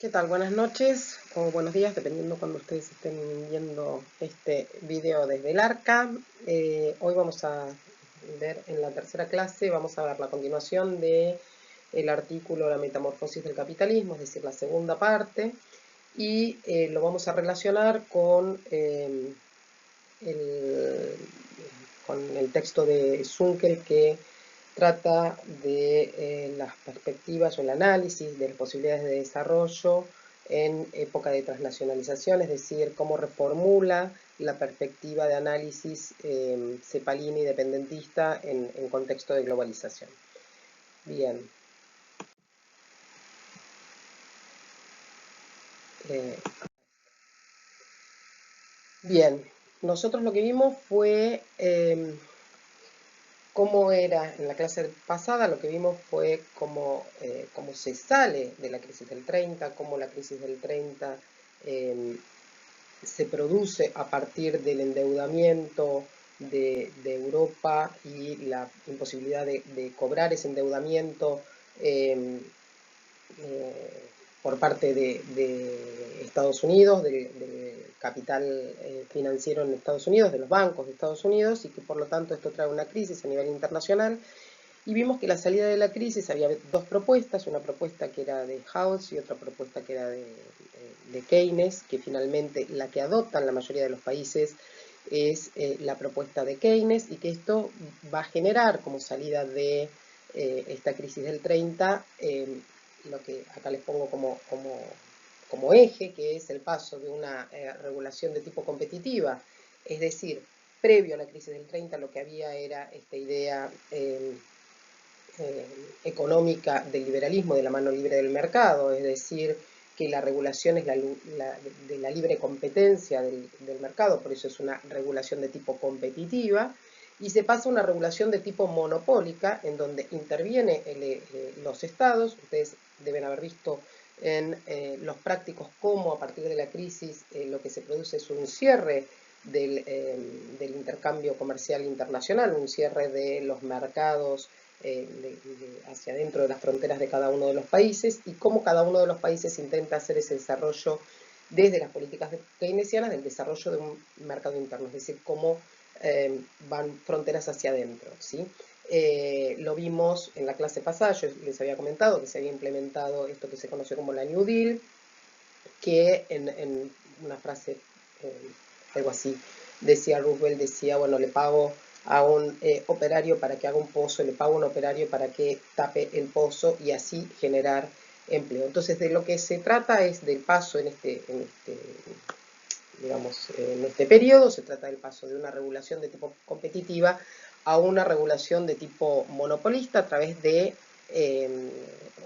¿Qué tal? Buenas noches o buenos días, dependiendo cuando ustedes estén viendo este video desde el ARCA. Hoy vamos a ver en la tercera clase, vamos a ver la continuación de el artículo La metamorfosis del capitalismo, es decir, la segunda parte, y lo vamos a relacionar el, con el texto de Zunkel que trata de las perspectivas o el análisis de las posibilidades de desarrollo en época de transnacionalización, es decir, cómo reformula la perspectiva de análisis cepalini dependentista en contexto de globalización. Bien. Bien, nosotros lo que vimos fue cómo era en la clase pasada, lo que vimos fue cómo se sale de la crisis del 30, cómo la crisis del 30 se produce a partir del endeudamiento de Europa y la imposibilidad de cobrar ese endeudamiento por parte de Estados Unidos, del capital financiero en Estados Unidos, de los bancos de Estados Unidos, y que por lo tanto esto trae una crisis a nivel internacional. Y vimos que la salida de la crisis había dos propuestas, una propuesta que era de House y otra propuesta que era de Keynes, que finalmente la que adoptan la mayoría de los países es la propuesta de Keynes, y que esto va a generar como salida de esta crisis del 30, lo que acá les pongo como eje, que es el paso de una regulación de tipo competitiva, es decir, previo a la crisis del 30 lo que había era esta idea económica del liberalismo, de la mano libre del mercado, es decir, que la regulación es de la libre competencia del mercado, por eso es una regulación de tipo competitiva, y se pasa a una regulación de tipo monopólica, en donde interviene los estados. Ustedes deben haber visto en los prácticos cómo a partir de la crisis lo que se produce es un cierre del intercambio comercial internacional, un cierre de los mercados hacia dentro de las fronteras de cada uno de los países, y cómo cada uno de los países intenta hacer ese desarrollo desde las políticas keynesianas del desarrollo de un mercado interno, es decir, cómo van fronteras hacia adentro, ¿sí? Lo vimos en la clase pasada, yo les había comentado que se había implementado esto que se conoció como la New Deal, que en una frase, algo así, decía Roosevelt, decía, bueno, le pago a un operario para que haga un pozo, le pago a un operario para que tape el pozo y así generar empleo. Entonces, de lo que se trata es del paso digamos, en este periodo, se trata del paso de una regulación de tipo competitiva a una regulación de tipo monopolista a través de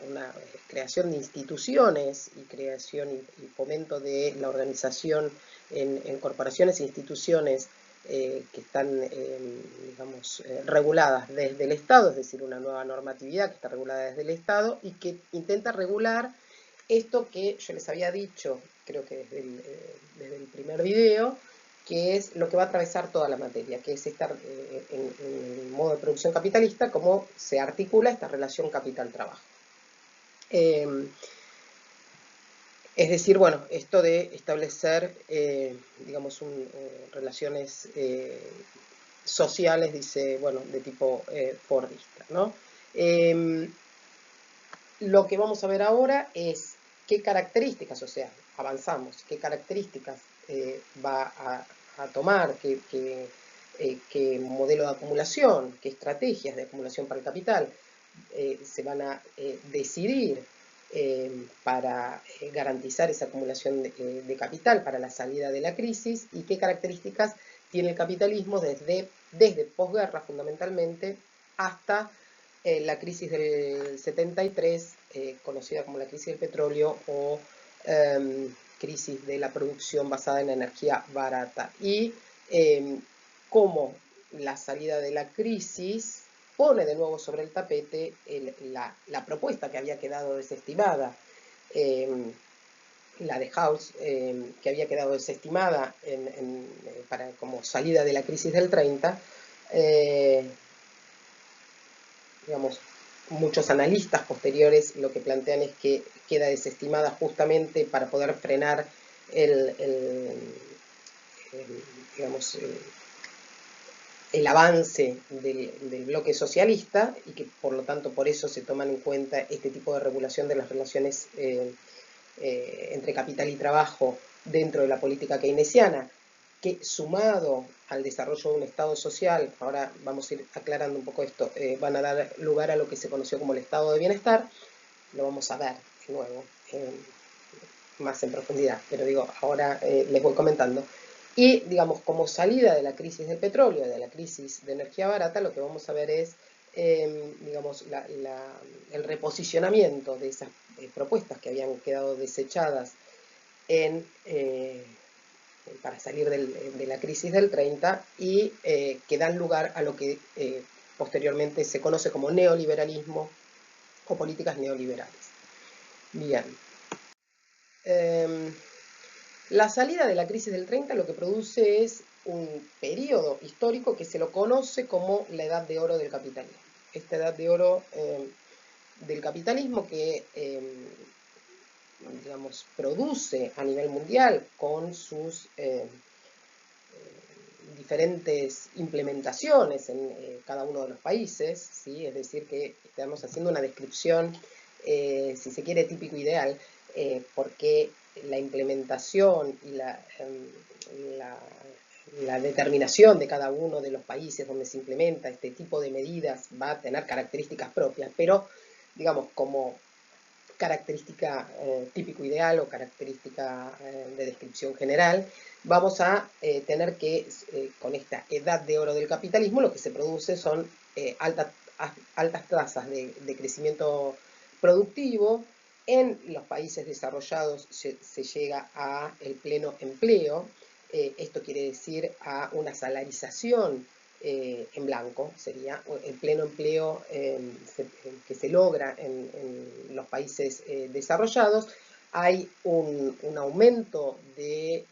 una creación de instituciones y creación y fomento de la organización en corporaciones e instituciones que están, digamos, reguladas desde el Estado, es decir, una nueva normatividad que está regulada desde el Estado y que intenta regular esto que yo les había dicho, creo que desde el primer video, que es lo que va a atravesar toda la materia, que es estar en el modo de producción capitalista, cómo se articula esta relación capital-trabajo. Es decir, bueno, esto de establecer, digamos, relaciones sociales, dice, bueno, de tipo fordista, ¿no? Lo que vamos a ver ahora es qué características, o sea, avanzamos, qué características va a tomar, qué modelo de acumulación, qué estrategias de acumulación para el capital se van a decidir para garantizar esa acumulación de capital para la salida de la crisis, y qué características tiene el capitalismo desde posguerra fundamentalmente hasta la crisis del 73, conocida como la crisis del petróleo o crisis de la producción basada en la energía barata, y cómo la salida de la crisis pone de nuevo sobre el tapete la propuesta que había quedado desestimada, la de House, que había quedado desestimada como salida de la crisis del 30, digamos, muchos analistas posteriores lo que plantean es que queda desestimada justamente para poder frenar el, el, digamos, el avance del bloque socialista y que por lo tanto por eso se toman en cuenta este tipo de regulación de las relaciones entre capital y trabajo dentro de la política keynesiana, que sumado al desarrollo de un Estado social, ahora vamos a ir aclarando un poco esto, van a dar lugar a lo que se conoció como el Estado de Bienestar. Lo vamos a ver de nuevo más en profundidad, pero digo, ahora les voy comentando. Y, digamos, como salida de la crisis del petróleo, de la crisis de energía barata, lo que vamos a ver es, digamos, el reposicionamiento de esas propuestas que habían quedado desechadas en, para salir de la crisis del 30 y que dan lugar a lo que posteriormente se conoce como neoliberalismo o políticas neoliberales. Bien. La salida de la crisis del 30 lo que produce es un periodo histórico que se lo conoce como la edad de oro del capitalismo. Esta edad de oro del capitalismo que, digamos, produce a nivel mundial con sus diferentes implementaciones en cada uno de los países, ¿sí? Es decir, que estamos haciendo una descripción, si se quiere, típico ideal, porque la implementación y la determinación de cada uno de los países donde se implementa este tipo de medidas va a tener características propias, pero, digamos, como característica típico ideal o característica de descripción general, vamos a tener que, con esta edad de oro del capitalismo, lo que se produce son altas tasas de crecimiento productivo. En los países desarrollados se llega a el pleno empleo. Esto quiere decir a una salarización en blanco, sería el pleno empleo que se logra en los países desarrollados. Hay un aumento de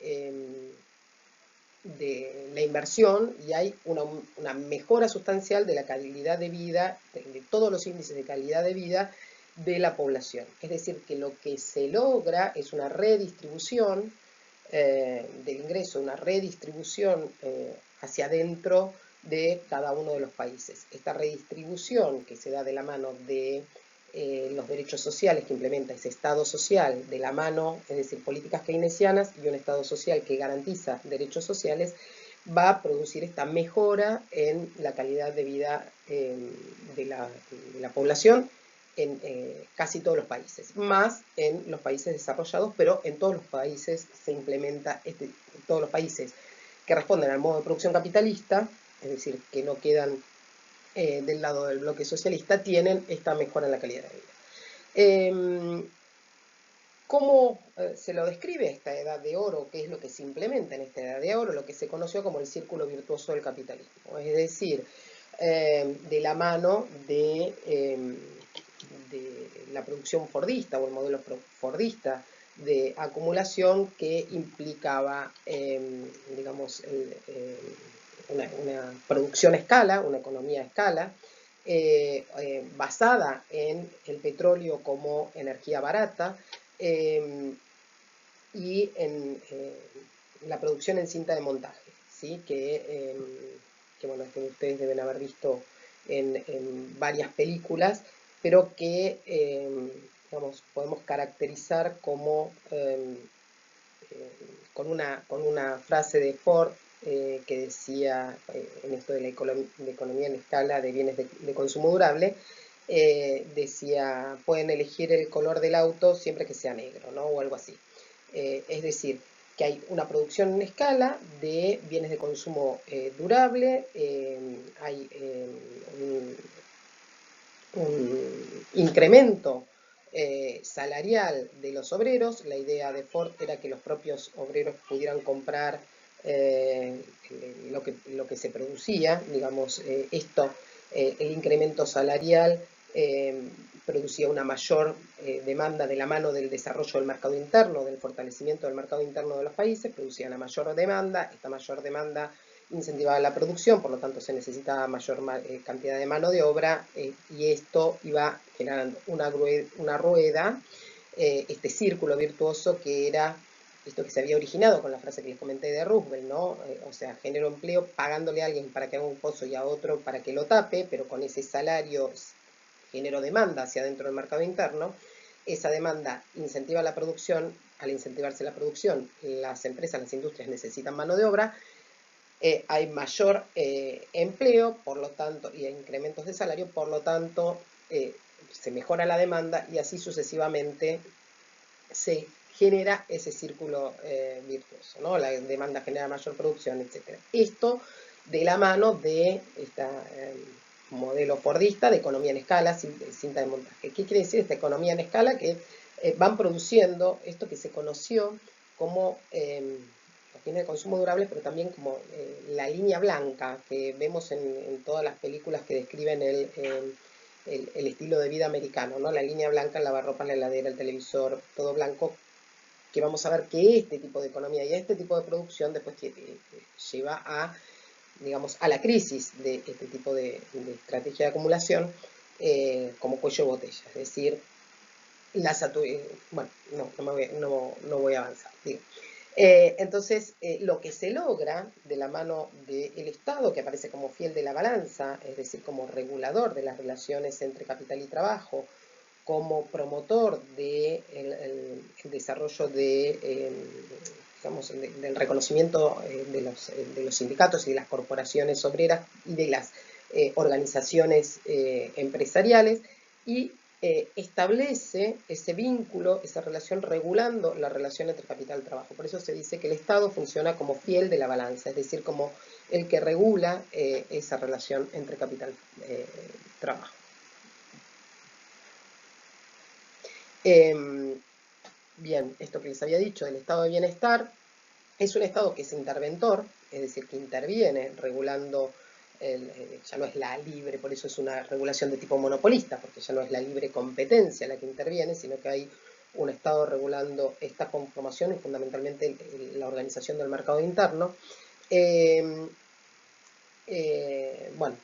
la inversión y hay una mejora sustancial de la calidad de vida, de todos los índices de calidad de vida de la población. Es decir, que lo que se logra es una redistribución del ingreso, una redistribución hacia adentro de cada uno de los países. Esta redistribución que se da de la mano de los derechos sociales que implementa ese Estado social, de la mano, es decir, políticas keynesianas y un Estado social que garantiza derechos sociales, va a producir esta mejora en la calidad de vida de la población en casi todos los países, más en los países desarrollados, pero en todos los países se implementa, todos los países que responden al modo de producción capitalista, es decir, que no quedan del lado del bloque socialista, tienen esta mejora en la calidad de vida. ¿Cómo se lo describe esta edad de oro? ¿Qué es lo que se implementa en esta edad de oro? Lo que se conoció como el círculo virtuoso del capitalismo, es decir, de la mano de la producción fordista o el modelo fordista de acumulación que implicaba, digamos, una producción a escala, una economía a escala, basada en el petróleo como energía barata y en la producción en cinta de montaje, ¿sí? Que bueno, que ustedes deben haber visto en varias películas, pero que digamos, podemos caracterizar como con una frase de Ford que decía en esto de la economía en escala de bienes de consumo durable, decía, pueden elegir el color del auto siempre que sea negro, ¿no? O algo así. Es decir, que hay una producción en escala de bienes de consumo durable, hay un incremento salarial de los obreros. La idea de Ford era que los propios obreros pudieran comprar lo que se producía, digamos, el incremento salarial producía una mayor demanda de la mano del desarrollo del mercado interno, del fortalecimiento del mercado interno de los países, producía una mayor demanda, esta mayor demanda incentivaba la producción, por lo tanto se necesitaba mayor cantidad de mano de obra, y esto iba generando una rueda, este círculo virtuoso que era esto que se había originado con la frase que les comenté de Roosevelt, ¿no? O sea, genero empleo pagándole a alguien para que haga un pozo y a otro para que lo tape, pero con ese salario genero demanda hacia dentro del mercado interno. Esa demanda incentiva la producción. Al incentivarse la producción, las empresas, las industrias necesitan mano de obra, hay mayor empleo, por lo tanto, y incrementos de salario, por lo tanto, se mejora la demanda y así sucesivamente se genera ese círculo virtuoso, ¿no? La demanda genera mayor producción, etc. Esto de la mano de este modelo fordista de economía en escala, cinta de montaje. ¿Qué quiere decir esta economía en escala? Que van produciendo esto que se conoció como los bienes de consumo durable, pero también como la línea blanca que vemos en todas las películas que describen el estilo de vida americano, ¿no? La línea blanca, el lavarropas, la heladera, el televisor, todo blanco, que vamos a ver que este tipo de economía y este tipo de producción después lleva a, digamos, a la crisis de este tipo de estrategia de acumulación como cuello de botella. Es decir, bueno, no voy a avanzar. Digo. Entonces, lo que se logra de la mano del Estado, que aparece como fiel de la balanza, es decir, como regulador de las relaciones entre capital y trabajo, como promotor del desarrollo digamos, del reconocimiento de los sindicatos y de las corporaciones obreras y de las organizaciones empresariales, y establece ese vínculo, esa relación, regulando la relación entre capital y trabajo. Por eso se dice que el Estado funciona como fiel de la balanza, es decir, como el que regula esa relación entre capital y trabajo. Bien, esto que les había dicho del estado de bienestar es un estado que es interventor, es decir, que interviene regulando, ya no es la libre, por eso es una regulación de tipo monopolista, porque ya no es la libre competencia la que interviene, sino que hay un estado regulando esta conformación y fundamentalmente la organización del mercado interno. Bueno,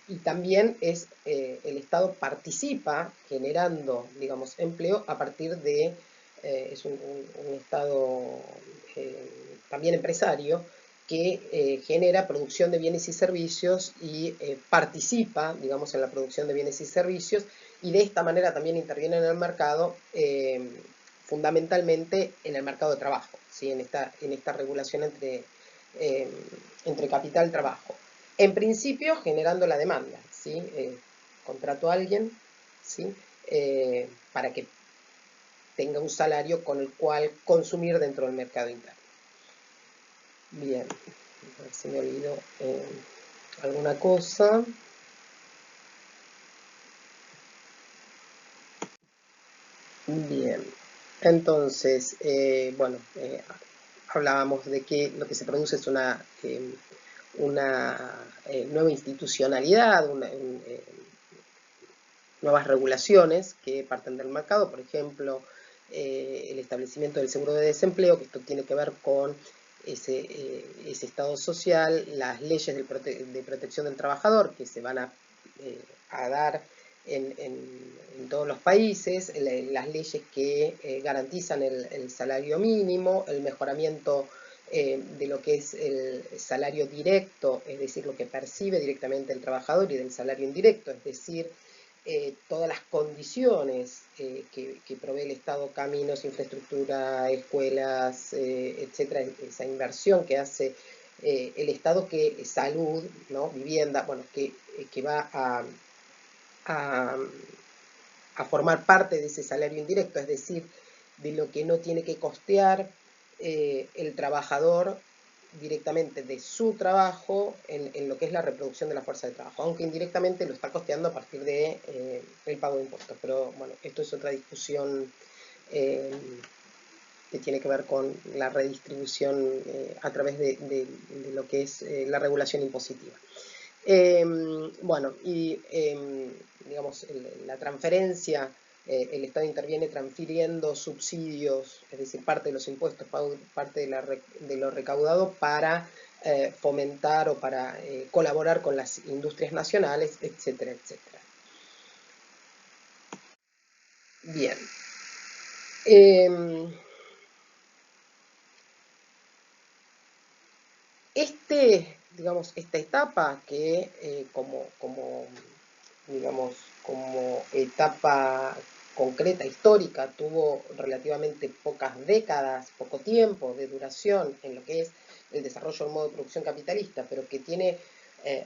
y también el Estado participa generando, digamos, empleo a partir de, es un Estado también empresario que genera producción de bienes y servicios y participa, digamos, en la producción de bienes y servicios, y de esta manera también interviene en el mercado, fundamentalmente en el mercado de trabajo, ¿sí? En esta regulación entre capital y trabajo. En principio, generando la demanda, ¿sí? Contrato a alguien, ¿sí? Para que tenga un salario con el cual consumir dentro del mercado interno. Bien, a ver si me olvido alguna cosa. Bien, entonces, bueno, hablábamos de que lo que se produce es una nueva institucionalidad, nuevas regulaciones que parten del mercado, por ejemplo, el establecimiento del seguro de desempleo, que esto tiene que ver con ese estado social, las leyes de protección del trabajador que se van a dar en todos los países, las leyes que garantizan el salario mínimo, el mejoramiento de lo que es el salario directo, es decir, lo que percibe directamente el trabajador, y del salario indirecto, es decir, todas las condiciones que provee el Estado, caminos, infraestructura, escuelas, etcétera, esa inversión que hace el Estado, que salud, ¿no? Vivienda, bueno, que va a formar parte de ese salario indirecto, es decir, de lo que no tiene que costear el trabajador directamente de su trabajo en lo que es la reproducción de la fuerza de trabajo, aunque indirectamente lo está costeando a partir de el pago de impuestos. Pero bueno, esto es otra discusión que tiene que ver con la redistribución a través de lo que es la regulación impositiva. Bueno, y digamos, la transferencia, el Estado interviene transfiriendo subsidios, es decir, parte de los impuestos, parte de lo recaudado para fomentar o para colaborar con las industrias nacionales, etcétera, etcétera. Bien. Digamos, esta etapa que digamos, como etapa concreta, histórica, tuvo relativamente pocas décadas, poco tiempo de duración en lo que es el desarrollo del modo de producción capitalista, pero que tiene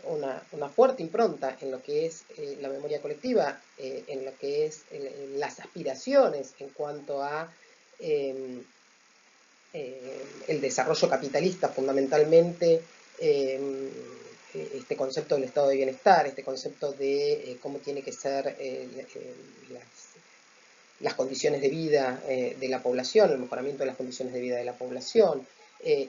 una fuerte impronta en lo que es la memoria colectiva, en lo que es las aspiraciones en cuanto a el desarrollo capitalista, fundamentalmente este concepto del estado de bienestar, este concepto de cómo tiene que ser las condiciones de vida de la población, el mejoramiento de las condiciones de vida de la población,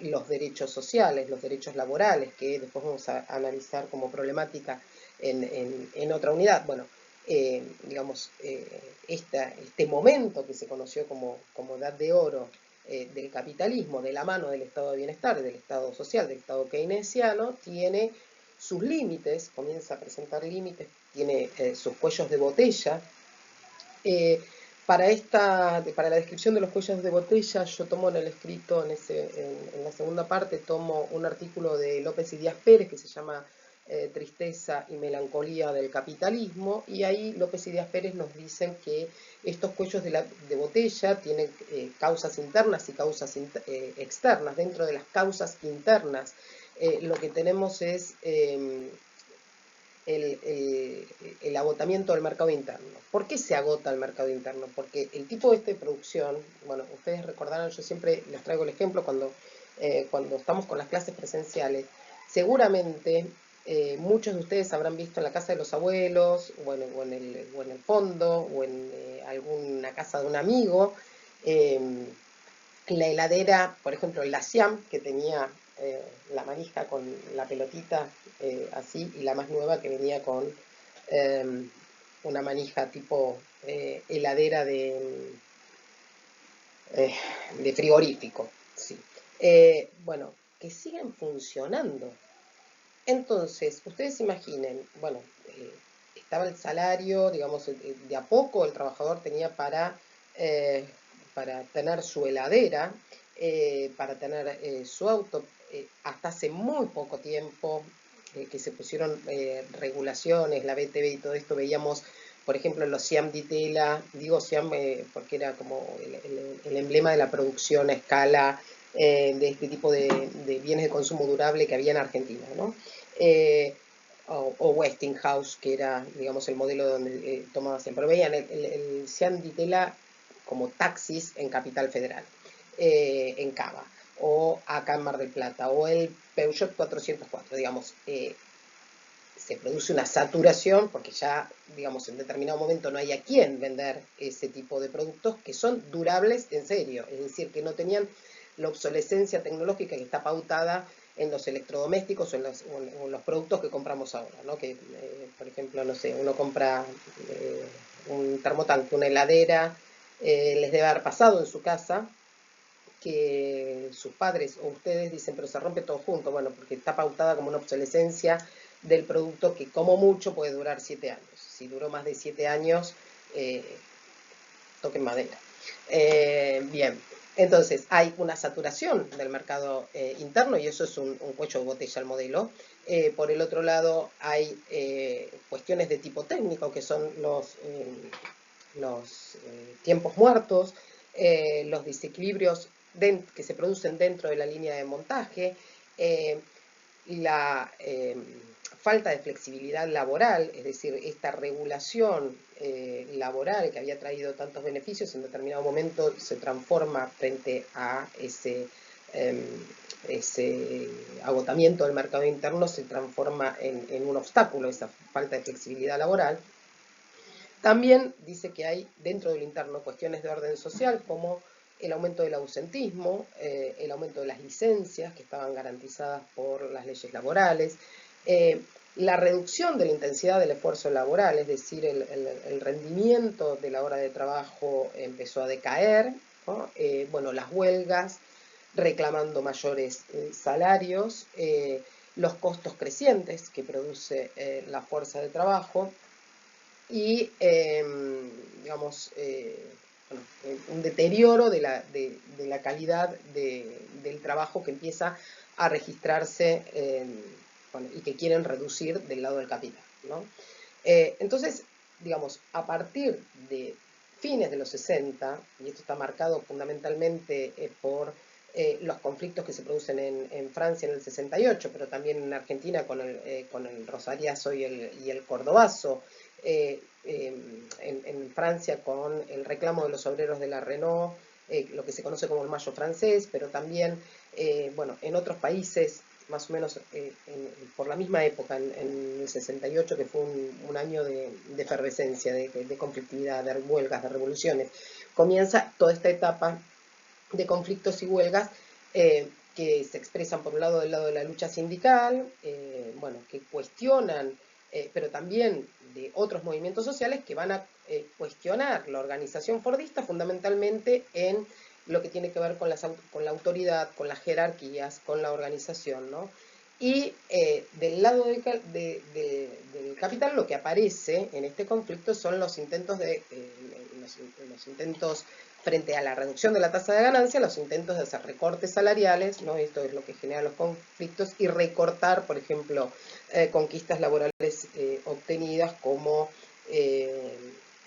los derechos sociales, los derechos laborales, que después vamos a analizar como problemática en otra unidad. Bueno, digamos, este momento que se conoció como edad de oro del capitalismo, de la mano del estado de bienestar, del estado social, del estado keynesiano, tiene sus límites, comienza a presentar límites, tiene sus cuellos de botella. Para la descripción de los cuellos de botella, yo tomo en el escrito, en la segunda parte, tomo un artículo de López y Díaz Pérez que se llama Tristeza y melancolía del capitalismo, y ahí López y Díaz Pérez nos dicen que estos cuellos de botella tienen causas internas y causas externas. Dentro de las causas internas, lo que tenemos es el agotamiento del mercado interno. ¿Por qué se agota el mercado interno? Porque el tipo de producción, bueno, ustedes recordarán, yo siempre les traigo el ejemplo cuando estamos con las clases presenciales, seguramente muchos de ustedes habrán visto en la casa de los abuelos, bueno, o en el fondo, o en alguna casa de un amigo, la heladera, por ejemplo, la Siam, que tenía la manija con la pelotita así, y la más nueva que venía con una manija tipo heladera de frigorífico. Sí. Bueno, que siguen funcionando. Entonces, ustedes imaginen, bueno, estaba el salario, digamos, de a poco el trabajador tenía para tener su heladera, para tener su auto. Hasta hace muy poco tiempo que se pusieron regulaciones, la BTV y todo esto, veíamos, por ejemplo, los Siam di tela, digo Siam porque era como el emblema de la producción a escala de este tipo de bienes de consumo durable que había en Argentina, ¿no? O Westinghouse, que era, digamos, el modelo donde tomaba siempre. Veían el Siam di tela como taxis en Capital Federal, en Cava, o acá en Mar del Plata, o el Peugeot 404, digamos. Se produce una saturación porque ya, digamos, en determinado momento no hay a quién vender ese tipo de productos que son durables en serio, es decir, que no tenían la obsolescencia tecnológica que está pautada en los electrodomésticos o en los productos que compramos ahora, ¿no? Que, por ejemplo, no sé, uno compra un termotanque, una heladera, les debe haber pasado en su casa que sus padres o ustedes dicen, pero se rompe todo junto, bueno, porque está pautada como una obsolescencia del producto que como mucho puede durar 7 años. Si duró más de 7 años, eh, toquen madera. Bien, entonces hay una saturación del mercado interno y eso es un cuello de botella al modelo. Por el otro lado hay cuestiones de tipo técnico que son los tiempos muertos, los desequilibrios que se producen dentro de la línea de montaje, la falta de flexibilidad laboral, es decir, esta regulación laboral que había traído tantos beneficios, en determinado momento se transforma frente a ese agotamiento del mercado interno, se transforma en un obstáculo, esa falta de flexibilidad laboral. También dice que hay dentro del interno cuestiones de orden social como el aumento del ausentismo, el aumento de las licencias que estaban garantizadas por las leyes laborales, la reducción de la intensidad del esfuerzo laboral, es decir, el rendimiento de la hora de trabajo empezó a decaer, ¿no? Bueno, las huelgas, reclamando mayores salarios, los costos crecientes que produce la fuerza de trabajo y, digamos, bueno, un deterioro de la calidad del trabajo que empieza a registrarse bueno, y que quieren reducir del lado del capital, ¿no? Entonces, digamos, a partir de fines de los 60, y esto está marcado fundamentalmente por los conflictos que se producen en Francia en el 68, pero también en Argentina con el rosariazo y el cordobazo, en Francia con el reclamo de los obreros de la Renault, lo que se conoce como el Mayo francés, pero también, bueno, en otros países, más o menos por la misma época, en el 68, que fue un año de efervescencia, de conflictividad, de huelgas, de revoluciones, comienza toda esta etapa de conflictos y huelgas que se expresan por un lado del lado de la lucha sindical, bueno, que cuestionan, pero también de otros movimientos sociales que van a cuestionar la organización fordista fundamentalmente en lo que tiene que ver con la autoridad, con las jerarquías, con la organización, ¿no? Y del lado del capital lo que aparece en este conflicto son los intentos los intentos frente a la reducción de la tasa de ganancia, los intentos de hacer recortes salariales, ¿no? Esto es lo que genera los conflictos, y recortar, por ejemplo, conquistas laborales obtenidas como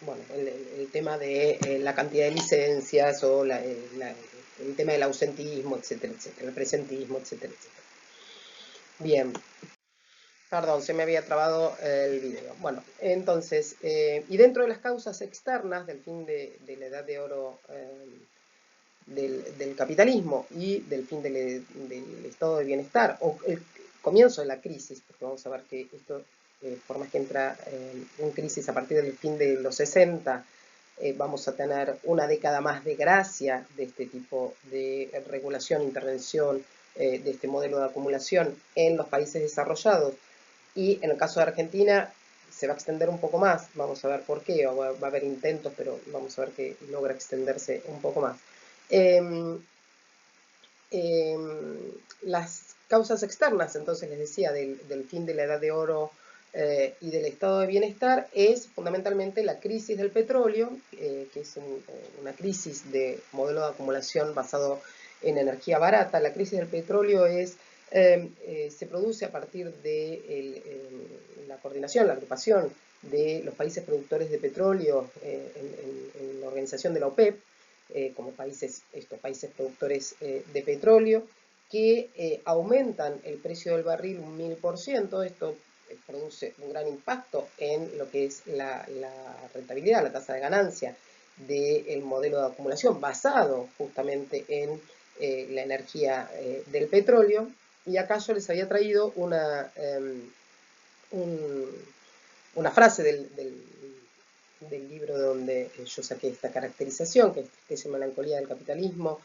bueno, el tema de la cantidad de licencias o el tema del ausentismo, etcétera, etcétera, el presentismo, etcétera, etcétera. Bien, perdón, se me había trabado el video. Bueno, entonces, y dentro de las causas externas del fin de la edad de oro del capitalismo y del fin del estado de bienestar, o el comienzo de la crisis, porque vamos a ver que esto, por más que entra en crisis a partir del fin de los 60, vamos a tener una década más de gracia de este tipo de regulación, intervención, de este modelo de acumulación en los países desarrollados, y en el caso de Argentina se va a extender un poco más, vamos a ver por qué, va a haber intentos, pero vamos a ver que logra extenderse un poco más. Eh, eh, las causas externas, entonces les decía, del fin de la edad de oro y del estado de bienestar, es fundamentalmente la crisis del petróleo, que es una crisis de modelo de acumulación basado en energía barata. La crisis del petróleo se produce a partir de la coordinación, la agrupación de los países productores de petróleo en la organización de la OPEP, como estos países productores de petróleo, que aumentan el precio del barril un 1000%. Esto produce un gran impacto en lo que es la rentabilidad, la tasa de ganancia del modelo de acumulación basado justamente en la energía del petróleo. Y acá yo les había traído una frase del libro donde yo saqué esta caracterización, que es Melancolía del Capitalismo,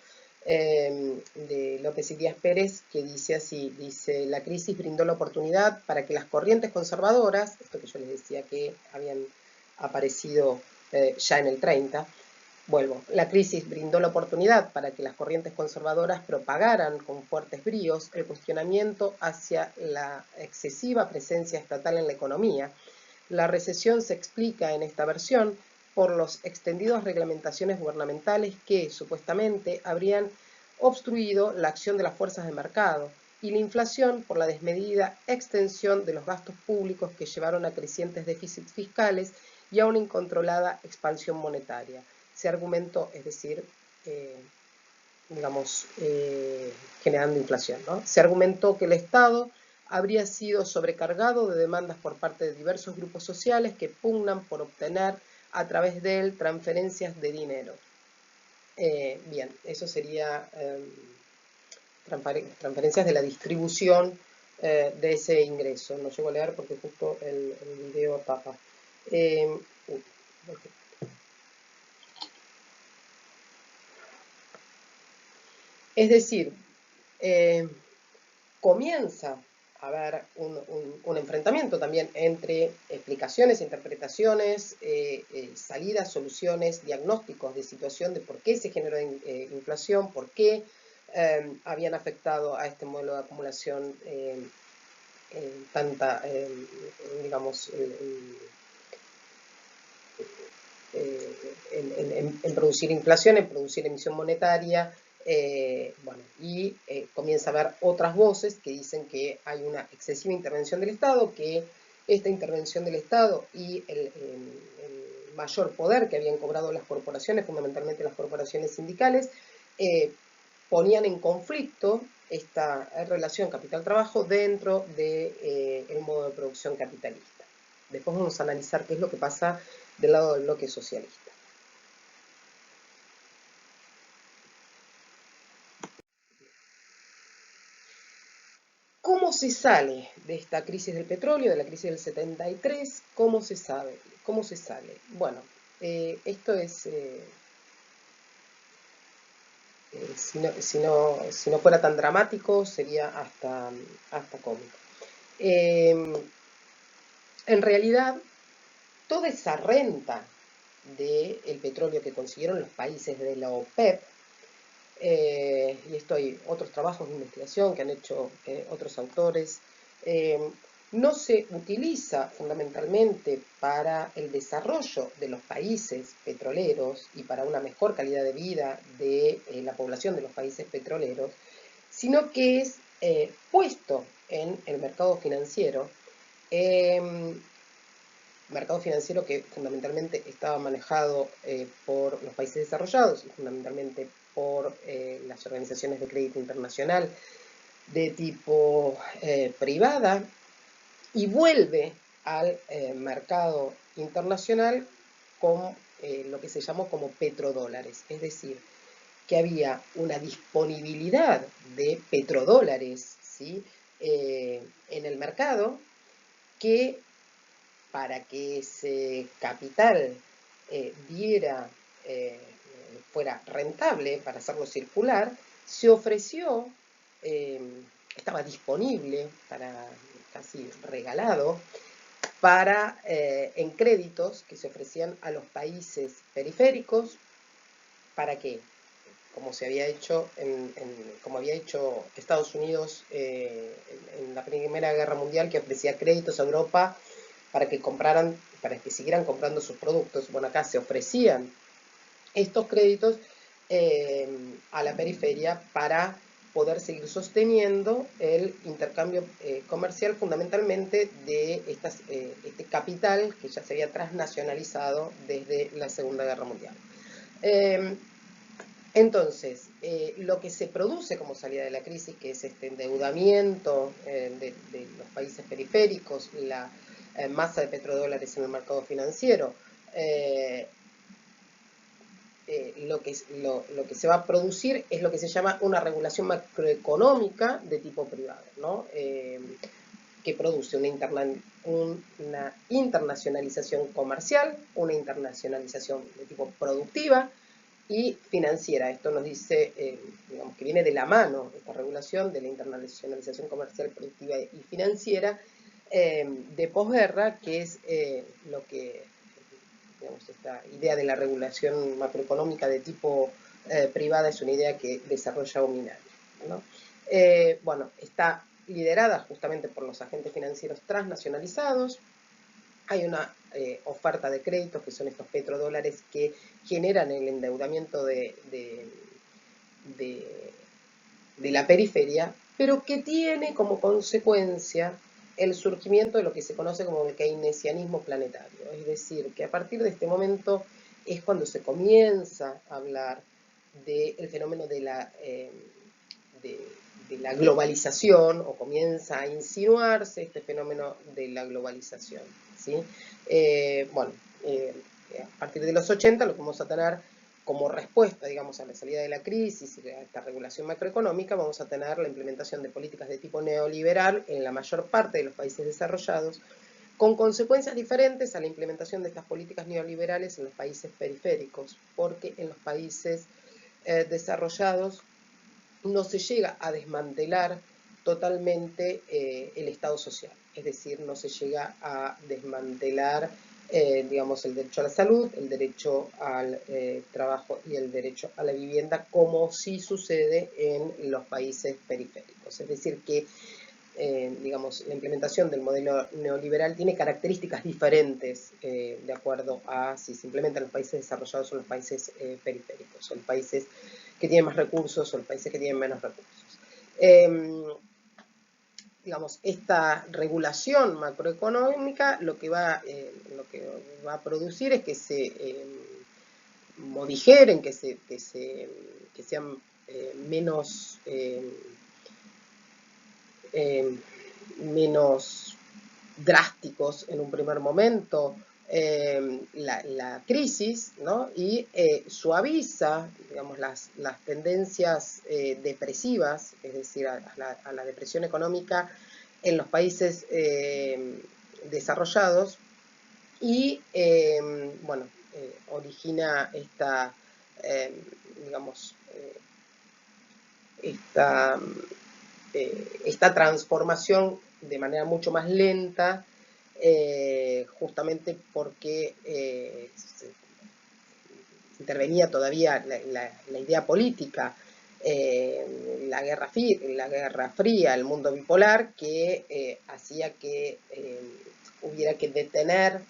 de López y Díaz Pérez, que dice así, dice: la crisis brindó la oportunidad para que las corrientes conservadoras, esto que yo les decía que habían aparecido ya en el 30, vuelvo, la crisis brindó la oportunidad para que las corrientes conservadoras propagaran con fuertes bríos el cuestionamiento hacia la excesiva presencia estatal en la economía. La recesión se explica en esta versión por las extendidas reglamentaciones gubernamentales que, supuestamente, habrían obstruido la acción de las fuerzas de mercado, y la inflación por la desmedida extensión de los gastos públicos que llevaron a crecientes déficits fiscales y a una incontrolada expansión monetaria. Se argumentó, es decir, digamos, generando inflación, ¿no? Se argumentó que el Estado habría sido sobrecargado de demandas por parte de diversos grupos sociales que pugnan por obtener a través de él transferencias de dinero. Bien, eso sería transferencias de la distribución de ese ingreso. No llego a leer porque justo el video tapa. Okay. Es decir, comienza a haber un enfrentamiento también entre explicaciones, interpretaciones, salidas, soluciones, diagnósticos de situación de por qué se generó inflación, por qué habían afectado a este modelo de acumulación digamos, en producir inflación, en producir emisión monetaria, bueno, y comienza a haber otras voces que dicen que hay una excesiva intervención del Estado, que esta intervención del Estado y el mayor poder que habían cobrado las corporaciones, fundamentalmente las corporaciones sindicales, ponían en conflicto esta relación capital-trabajo dentro del modo de producción capitalista. Después vamos a analizar qué es lo que pasa del lado del bloque socialista. ¿Cómo se sale de esta crisis del petróleo, de la crisis del 73? ¿Cómo se sabe? ¿Cómo se sale? Bueno, esto es, si no fuera tan dramático, sería hasta cómico. En realidad, toda esa renta del petróleo que consiguieron los países de la OPEP, y esto hay otros trabajos de investigación que han hecho otros autores, no se utiliza fundamentalmente para el desarrollo de los países petroleros y para una mejor calidad de vida de la población de los países petroleros, sino que es puesto en el mercado financiero que fundamentalmente estaba manejado por los países desarrollados y fundamentalmente por las organizaciones de crédito internacional de tipo privada, y vuelve al mercado internacional con lo que se llamó como petrodólares, es decir, que había una disponibilidad de petrodólares, ¿sí? En el mercado, que para que ese capital fuera rentable, para hacerlo circular, se ofreció, estaba disponible, casi regalado, en créditos que se ofrecían a los países periféricos. ¿Para qué? Como había hecho Estados Unidos en la Primera Guerra Mundial, que ofrecía créditos a Europa para que siguieran comprando sus productos. Bueno, acá se ofrecían estos créditos a la periferia para poder seguir sosteniendo el intercambio comercial, fundamentalmente de este capital que ya se había transnacionalizado desde la Segunda Guerra Mundial. Entonces, lo que se produce como salida de la crisis, que es este endeudamiento de los países periféricos, la masa de petrodólares en el mercado financiero, lo que se va a producir es lo que se llama una regulación macroeconómica de tipo privado, ¿no? Que produce una internacionalización comercial, una internacionalización de tipo productiva y financiera. Esto nos dice, digamos, que viene de la mano esta regulación de la internacionalización comercial, productiva y financiera de posguerra, que es lo que, digamos, esta idea de la regulación macroeconómica de tipo privada es una idea que desarrolla Ominami, ¿no? Bueno, está liderada justamente por los agentes financieros transnacionalizados. Hay una oferta de créditos, que son estos petrodólares que generan el endeudamiento de la periferia, pero que tiene como consecuencia el surgimiento de lo que se conoce como el keynesianismo planetario. Es decir, que a partir de este momento es cuando se comienza a hablar del fenómeno de la globalización, o comienza a insinuarse este fenómeno de la globalización, ¿sí? A partir de los 80 lo que vamos a tener como respuesta, digamos, a la salida de la crisis y a esta regulación macroeconómica, vamos a tener la implementación de políticas de tipo neoliberal en la mayor parte de los países desarrollados, con consecuencias diferentes a la implementación de estas políticas neoliberales en los países periféricos, porque en los países desarrollados no se llega a desmantelar totalmente el Estado social, es decir, no se llega a desmantelar digamos, el derecho a la salud, el derecho al trabajo y el derecho a la vivienda, como sí sucede en los países periféricos. Es decir, que digamos, la implementación del modelo neoliberal tiene características diferentes de acuerdo a si se implementa en los países desarrollados o en los países periféricos, o los países que tienen más recursos o los países que tienen menos recursos. Digamos, esta regulación macroeconómica lo que va a producir es que se modigeren, que sean menos menos drásticos en un primer momento la crisis, ¿no? Y suaviza, digamos, las tendencias depresivas, es decir, a la depresión económica en los países desarrollados y, bueno, origina esta, digamos, esta esta transformación de manera mucho más lenta, justamente porque intervenía todavía la idea política, la Guerra Fría, el mundo bipolar, que hacía que hubiera que detener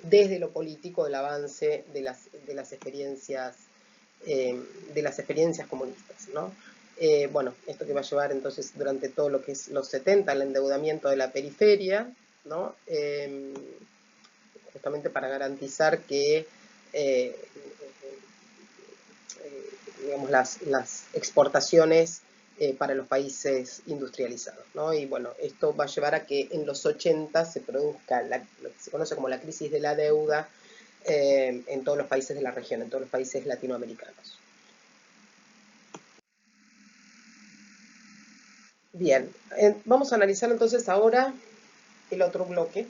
desde lo político el avance de las experiencias comunistas, ¿no? Bueno, esto que va a llevar entonces durante todo lo que es los 70 el endeudamiento de la periferia, ¿no? Justamente para garantizar que digamos, las exportaciones para los países industrializados, ¿no? Y bueno, esto va a llevar a que en los 80 se produzca lo que se conoce como la crisis de la deuda en todos los países de la región, en todos los países latinoamericanos. Bien, vamos a analizar entonces ahora el otro bloque,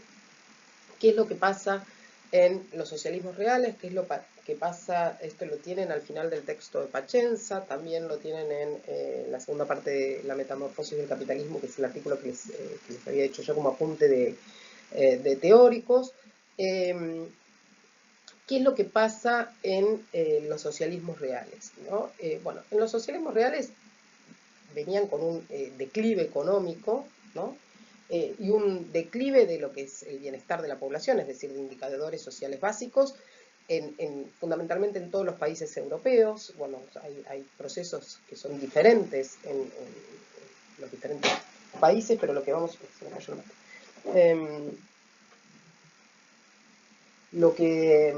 qué es lo que pasa en los socialismos reales, qué es lo que pasa, esto lo tienen al final del texto de Pachensa, también lo tienen en la segunda parte de La metamorfosis del capitalismo, que es el artículo que les había hecho yo como apunte de teóricos. ¿Qué es lo que pasa en los socialismos reales, ¿no? Bueno, en los socialismos reales venían con un declive económico, ¿no? Y un declive de lo que es el bienestar de la población, es decir, de indicadores sociales básicos, fundamentalmente en todos los países europeos. Bueno, hay procesos que son diferentes en los diferentes países, pero lo que vamos... lo que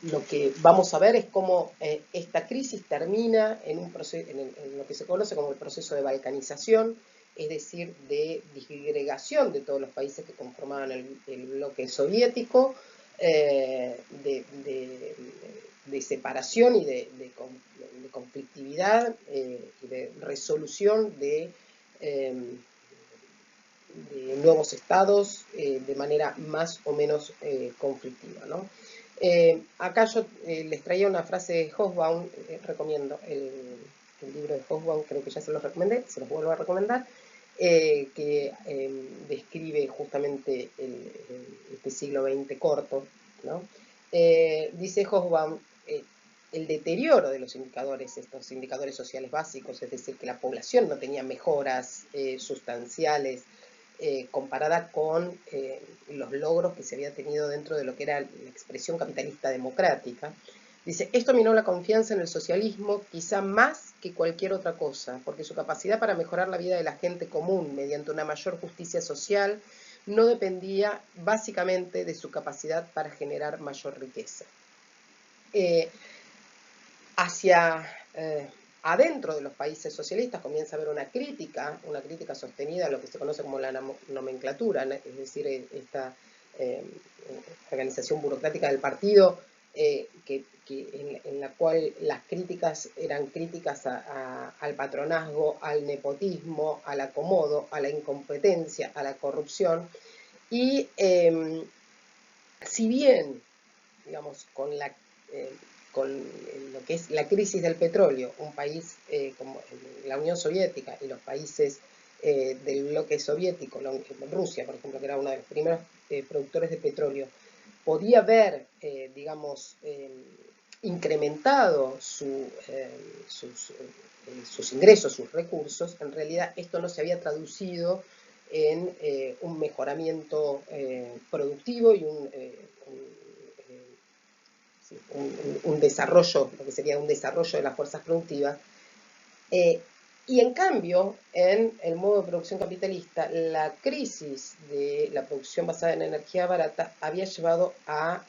lo que vamos a ver es cómo esta crisis termina en, un proceso, en lo que se conoce como el proceso de balcanización, es decir, de disgregación de todos los países que conformaban el bloque soviético, de separación y de conflictividad y de resolución de nuevos estados de manera más o menos conflictiva, ¿no? Acá yo les traía una frase de Hobsbawm, recomiendo el libro de Hobsbawm, creo que ya se los recomendé, se los vuelvo a recomendar, que describe justamente este siglo XX corto, ¿no? Dice Hobsbawm, el deterioro de los indicadores, estos indicadores sociales básicos, es decir, que la población no tenía mejoras sustanciales comparada con los logros que se había tenido dentro de lo que era la expresión capitalista democrática. Dice, esto minó la confianza en el socialismo quizá más que cualquier otra cosa, porque su capacidad para mejorar la vida de la gente común mediante una mayor justicia social no dependía básicamente de su capacidad para generar mayor riqueza. Hacia adentro de los países socialistas comienza a haber una crítica sostenida a lo que se conoce como la nomenclatura, es decir, esta organización burocrática del partido, en la cual las críticas eran críticas al patronazgo, al nepotismo, al acomodo, a la incompetencia, a la corrupción, y si bien, digamos, con lo que es la crisis del petróleo, un país como la Unión Soviética y los países del bloque soviético, Rusia, por ejemplo, que era uno de los primeros productores de petróleo, podía ver, digamos, incrementado sus ingresos, sus recursos, en realidad esto no se había traducido en un mejoramiento productivo y un desarrollo, lo que sería un desarrollo de las fuerzas productivas. Y en cambio, en el modo de producción capitalista, la crisis de la producción basada en energía barata había llevado a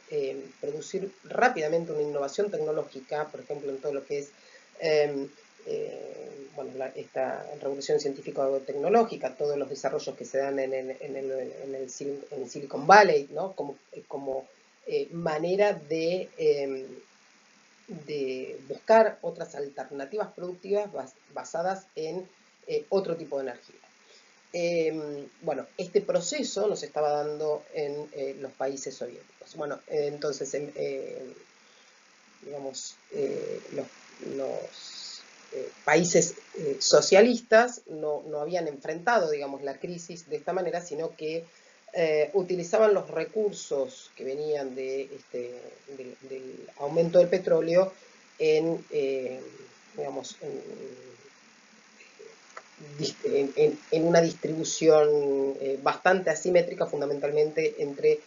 producir rápidamente una innovación tecnológica, por ejemplo, en todo lo que es esta revolución científico-tecnológica, todos los desarrollos que se dan en Silicon Valley, ¿no? como manera de buscar otras alternativas productivas basadas en otro tipo de energía. Bueno, este proceso nos estaba dando en los países soviéticos. Bueno, entonces, digamos, los países socialistas no habían enfrentado, digamos, la crisis de esta manera, sino que utilizaban los recursos que venían del aumento del petróleo en, digamos, en una distribución bastante asimétrica, fundamentalmente entre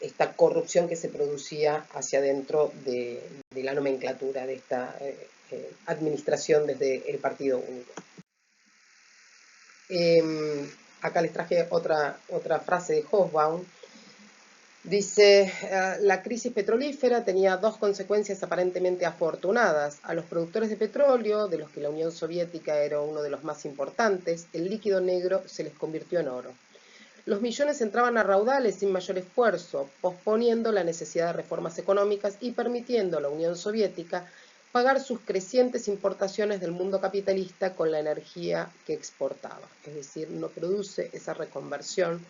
esta corrupción que se producía hacia adentro de la nomenclatura de esta administración desde el Partido Único. Acá les traje otra frase de Hobsbawm. Dice, la crisis petrolífera tenía dos consecuencias aparentemente afortunadas. A los productores de petróleo, de los que la Unión Soviética era uno de los más importantes, el líquido negro se les convirtió en oro. Los millones entraban a raudales sin mayor esfuerzo, posponiendo la necesidad de reformas económicas y permitiendo a la Unión Soviética pagar sus crecientes importaciones del mundo capitalista con la energía que exportaba. Es decir, no produce esa reconversión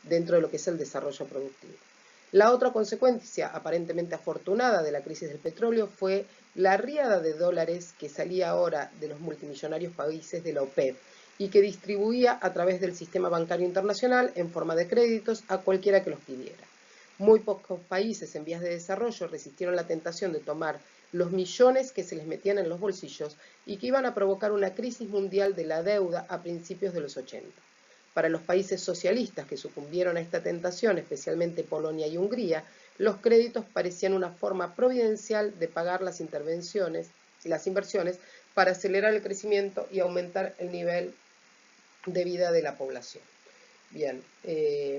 dentro de lo que es el desarrollo productivo. La otra consecuencia aparentemente afortunada de la crisis del petróleo fue la riada de dólares que salía ahora de los multimillonarios países de la OPEP y que distribuía a través del sistema bancario internacional en forma de créditos a cualquiera que los pidiera. Muy pocos países en vías de desarrollo resistieron la tentación de tomar los millones que se les metían en los bolsillos y que iban a provocar una crisis mundial de la deuda a principios de los 80. Para los países socialistas que sucumbieron a esta tentación, especialmente Polonia y Hungría, los créditos parecían una forma providencial de pagar las inversiones para acelerar el crecimiento y aumentar el nivel de vida de la población. Bien,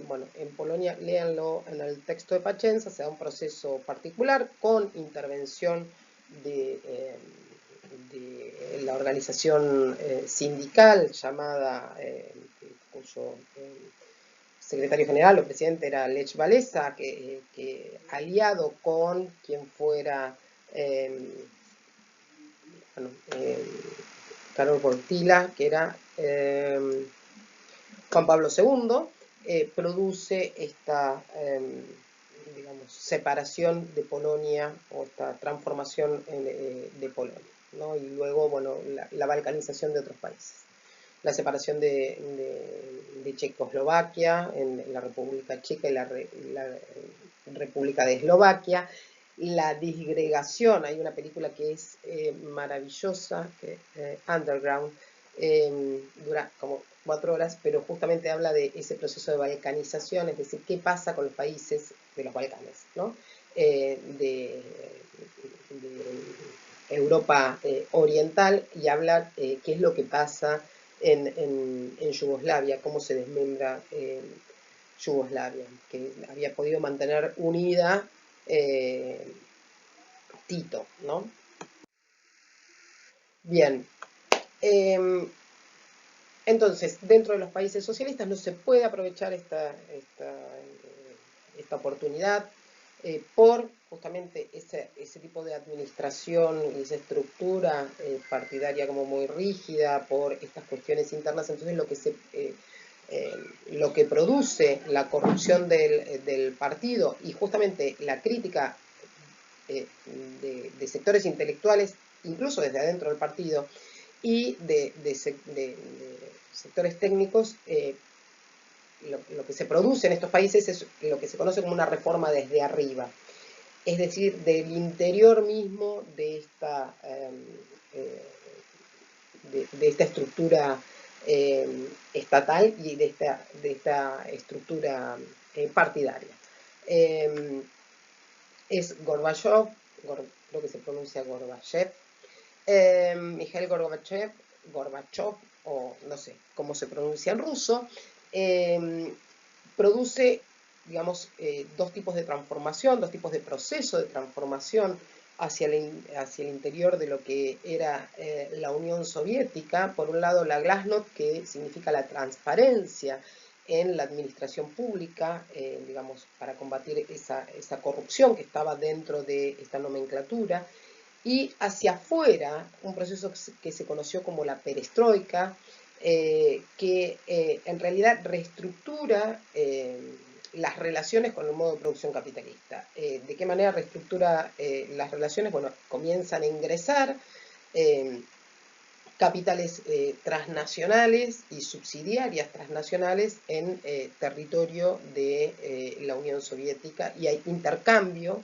bueno, en Polonia, léanlo en el texto de Pacenza, se da un proceso particular con intervención de la organización sindical llamada, cuyo secretario general o presidente era Lech Walesa, que aliado con quien fuera Karol Wojtyła, que era Juan Pablo II, produce esta digamos, separación de Polonia o esta transformación de Polonia, ¿no? Y luego, bueno, la balcanización de otros países. La separación de Checoslovaquia en la República Checa y la República de Eslovaquia. La disgregación, hay una película que es maravillosa, que Underground, dura como 4 horas, pero justamente habla de ese proceso de balcanización, es decir, qué pasa con los países de los Balcanes, ¿no? De Europa oriental, y habla qué es lo que pasa en Yugoslavia, cómo se desmembra Yugoslavia, que había podido mantener unida Tito, ¿no? Bien, entonces, dentro de los países socialistas no se puede aprovechar esta oportunidad por justamente ese tipo de administración y esa estructura partidaria como muy rígida, por estas cuestiones internas. Entonces lo que produce la corrupción del partido y justamente la crítica de sectores intelectuales, incluso desde adentro del partido, y de sectores técnicos, lo que se produce en estos países es lo que se conoce como una reforma desde arriba, es decir, del interior mismo de esta estructura estatal y de esta estructura partidaria. Es Gorbachev, creo que se pronuncia Gorbachev, Mikhail Gorbachev, o no sé cómo se pronuncia en ruso, produce, digamos, dos tipos de transformación, dos tipos de proceso de transformación hacia el interior de lo que era la Unión Soviética. Por un lado, la Glasnost, que significa la transparencia en la administración pública, digamos, para combatir esa corrupción que estaba dentro de esta nomenclatura, y hacia afuera un proceso que se conoció como la perestroika, que en realidad reestructura las relaciones con el modo de producción capitalista. ¿De qué manera reestructura las relaciones? Bueno, comienzan a ingresar capitales transnacionales y subsidiarias transnacionales en territorio de la Unión Soviética, y hay intercambio,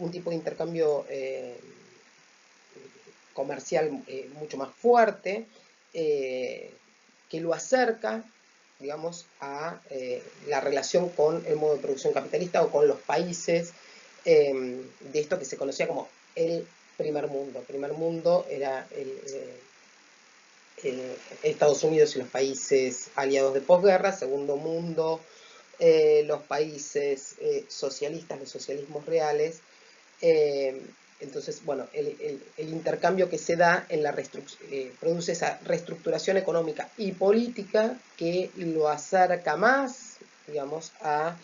un tipo de intercambio comercial mucho más fuerte, que lo acerca, digamos, a la relación con el modo de producción capitalista o con los países de esto que se conocía como el primer mundo. El primer mundo era Estados Unidos y los países aliados de posguerra. Segundo mundo, los países socialistas, los socialismos reales. Entonces, bueno, el intercambio que se da en produce esa reestructuración económica y política que lo acerca más, digamos, al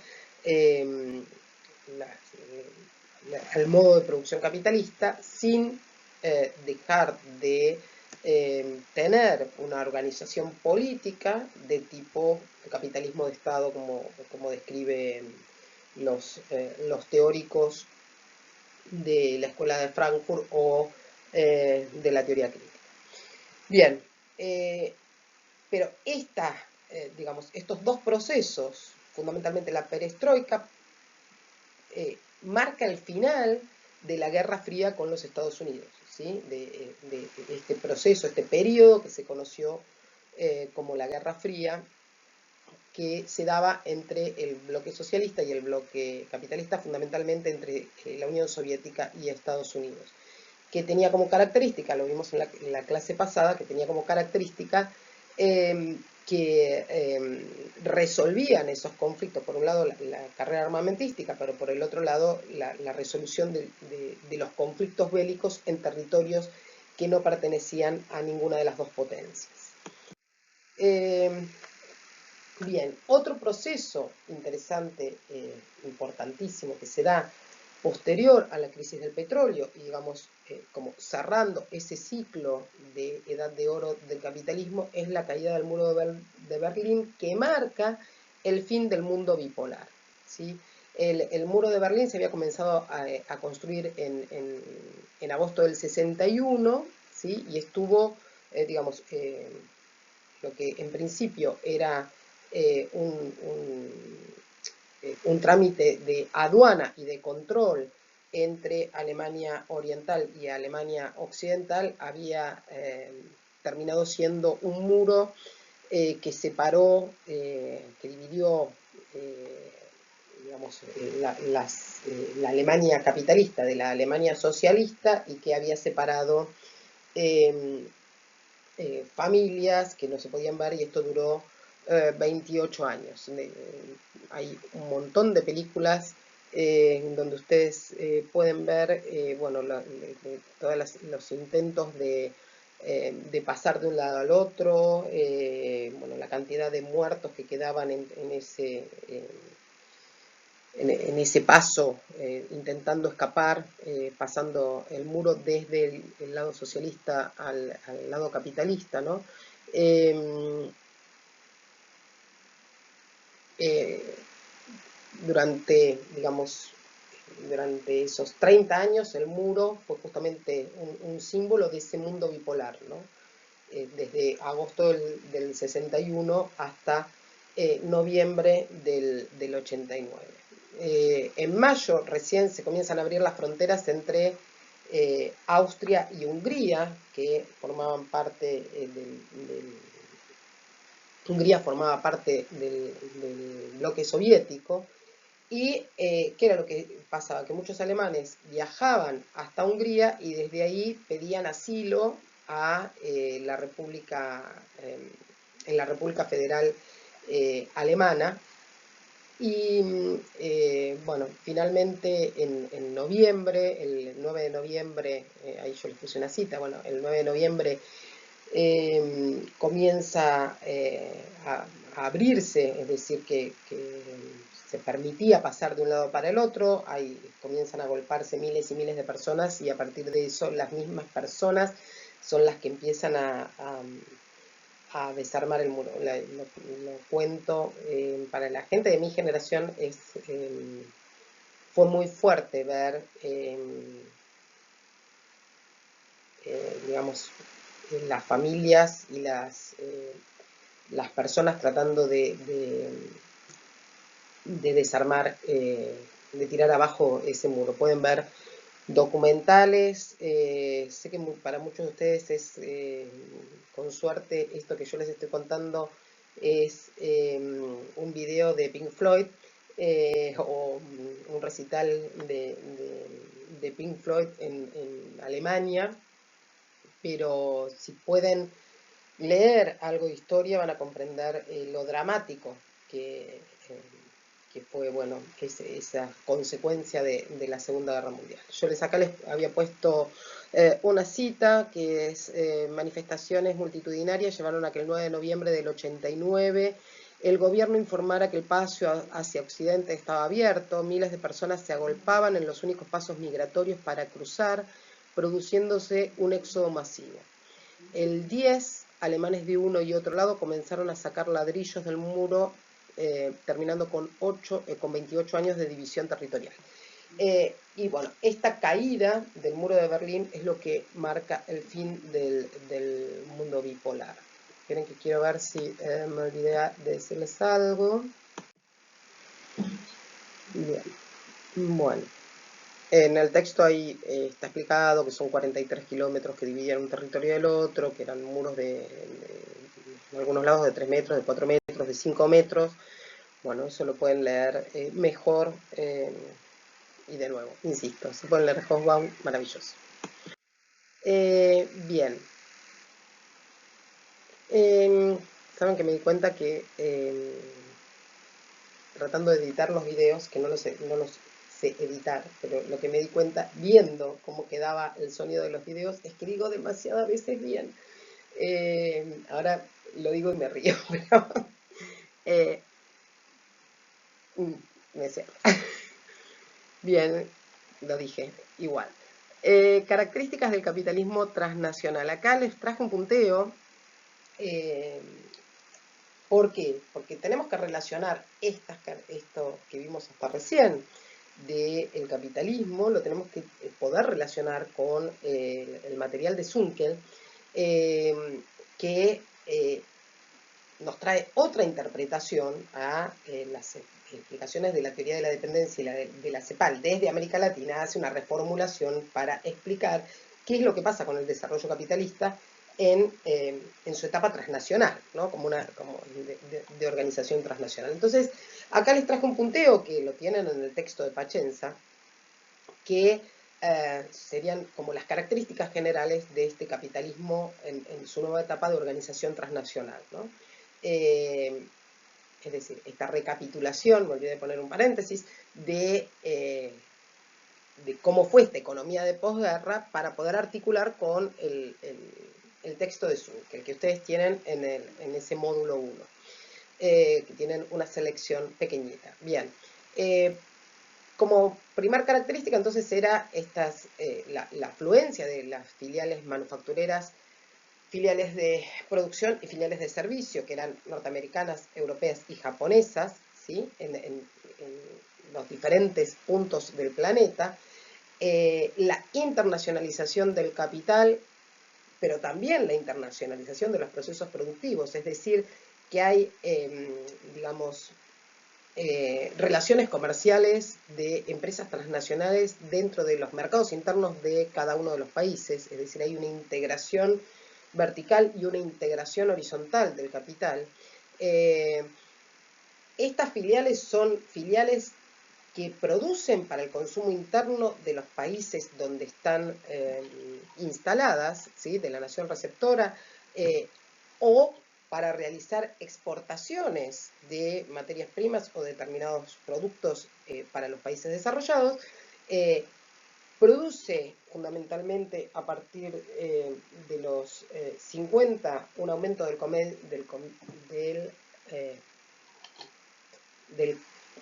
modo de producción capitalista, sin dejar de tener una organización política de tipo capitalismo de Estado, como describen los teóricos de la Escuela de Frankfurt o de la teoría crítica. Bien, pero digamos, estos dos procesos, fundamentalmente la perestroika, marca el final de la Guerra Fría con los Estados Unidos, ¿sí? de este proceso, este periodo que se conoció como la Guerra Fría, que se daba entre el bloque socialista y el bloque capitalista, fundamentalmente entre la Unión Soviética y Estados Unidos, que tenía como característica, lo vimos en la clase pasada, que tenía como característica que resolvían esos conflictos, por un lado la carrera armamentística, pero por el otro lado la resolución de los conflictos bélicos en territorios que no pertenecían a ninguna de las dos potencias. Bien, otro proceso interesante, importantísimo, que se da posterior a la crisis del petróleo, y digamos, como cerrando ese ciclo de edad de oro del capitalismo, es la caída del muro de Berlín, que marca el fin del mundo bipolar, ¿sí? El muro de Berlín se había comenzado a construir en agosto del 61, ¿sí? Y estuvo, digamos, lo que en principio era un trámite de aduana y de control entre Alemania Oriental y Alemania Occidental, había terminado siendo un muro que separó, que dividió digamos, la Alemania capitalista de la Alemania socialista, y que había separado familias que no se podían ver, y esto duró 28 años. Hay un montón de películas donde ustedes pueden ver bueno, todos los intentos de pasar de un lado al otro, bueno, la cantidad de muertos que quedaban en ese paso, intentando escapar, pasando el muro desde el lado socialista al lado capitalista, ¿no? Digamos, durante esos 30 años el muro fue justamente un símbolo de ese mundo bipolar, ¿no? desde agosto del 61 hasta noviembre del 89. En mayo recién se comienzan a abrir las fronteras entre Austria y Hungría, que formaban parte Hungría formaba parte del bloque soviético. Y ¿qué era lo que pasaba? Que muchos alemanes viajaban hasta Hungría y desde ahí pedían asilo a la República, en la República Federal Alemana. Y bueno, finalmente en noviembre, el 9 de noviembre, ahí yo les puse una cita, bueno, el 9 de noviembre comienza a abrirse, es decir, que se permitía pasar de un lado para el otro, ahí comienzan a agolparse miles y miles de personas y a partir de eso las mismas personas son las que empiezan a desarmar el muro. Lo cuento, para la gente de mi generación fue muy fuerte ver, digamos, las familias y las personas tratando de desarmar, de tirar abajo ese muro. Pueden ver documentales, sé que para muchos de ustedes es, con suerte, esto que yo les estoy contando es un video de Pink Floyd o un recital de Pink Floyd en Alemania, pero si pueden leer algo de historia van a comprender lo dramático que, eh, que fue, bueno, esa consecuencia de la Segunda Guerra Mundial. Yo acá les había puesto una cita que es manifestaciones multitudinarias llevaron a que el 9 de noviembre del 89 el gobierno informara que el paso hacia Occidente estaba abierto, miles de personas se agolpaban en los únicos pasos migratorios para cruzar, produciéndose un éxodo masivo. El 10, alemanes de uno y otro lado comenzaron a sacar ladrillos del muro, terminando con 28 años de división territorial. Y bueno, esta caída del muro de Berlín es lo que marca el fin del mundo bipolar. Esperen que quiero ver si me olvidé de decirles algo. Bien, bueno. En el texto ahí está explicado que son 43 kilómetros que dividían un territorio del otro, que eran muros en algunos lados de 3 metros, de 4 metros, de 5 metros. Bueno, eso lo pueden leer mejor. Y de nuevo, insisto, se pueden leer Hobsbawm, maravilloso. Bien. Saben que me di cuenta que tratando de editar los videos, que no los sé editar, pero lo que me di cuenta viendo cómo quedaba el sonido de los videos es que digo demasiadas veces bien. Ahora lo digo y me río, pero me sé. Bien, lo dije, igual. Características del capitalismo transnacional. Acá les traje un punteo. ¿Por qué? Porque tenemos que relacionar esto que vimos hasta recién del capitalismo, lo tenemos que poder relacionar con el material de Zunkel, que nos trae otra interpretación a las explicaciones de la teoría de la dependencia y de la CEPAL desde América Latina, hace una reformulación para explicar qué es lo que pasa con el desarrollo capitalista en su etapa transnacional, ¿no? Como de organización transnacional. Entonces, acá les traje un punteo que lo tienen en el texto de Pachenza, que serían como las características generales de este capitalismo en su nueva etapa de organización transnacional, ¿no? Es decir, esta recapitulación, me olvidé de poner un paréntesis, de cómo fue esta economía de posguerra para poder articular con el texto de Zunkel, que ustedes tienen en ese módulo 1, que tienen una selección pequeñita. Bien, como primer característica entonces era la afluencia de las filiales manufactureras, filiales de producción y filiales de servicio, que eran norteamericanas, europeas y japonesas, ¿sí? en los diferentes puntos del planeta. La internacionalización del capital, pero también la internacionalización de los procesos productivos, es decir, que hay, digamos, relaciones comerciales de empresas transnacionales dentro de los mercados internos de cada uno de los países, es decir, hay una integración vertical y una integración horizontal del capital. Estas filiales son filiales que producen para el consumo interno de los países donde están instaladas, ¿sí?, de la nación receptora, o para realizar exportaciones de materias primas o determinados productos para los países desarrollados, produce fundamentalmente a partir de los 50 un aumento del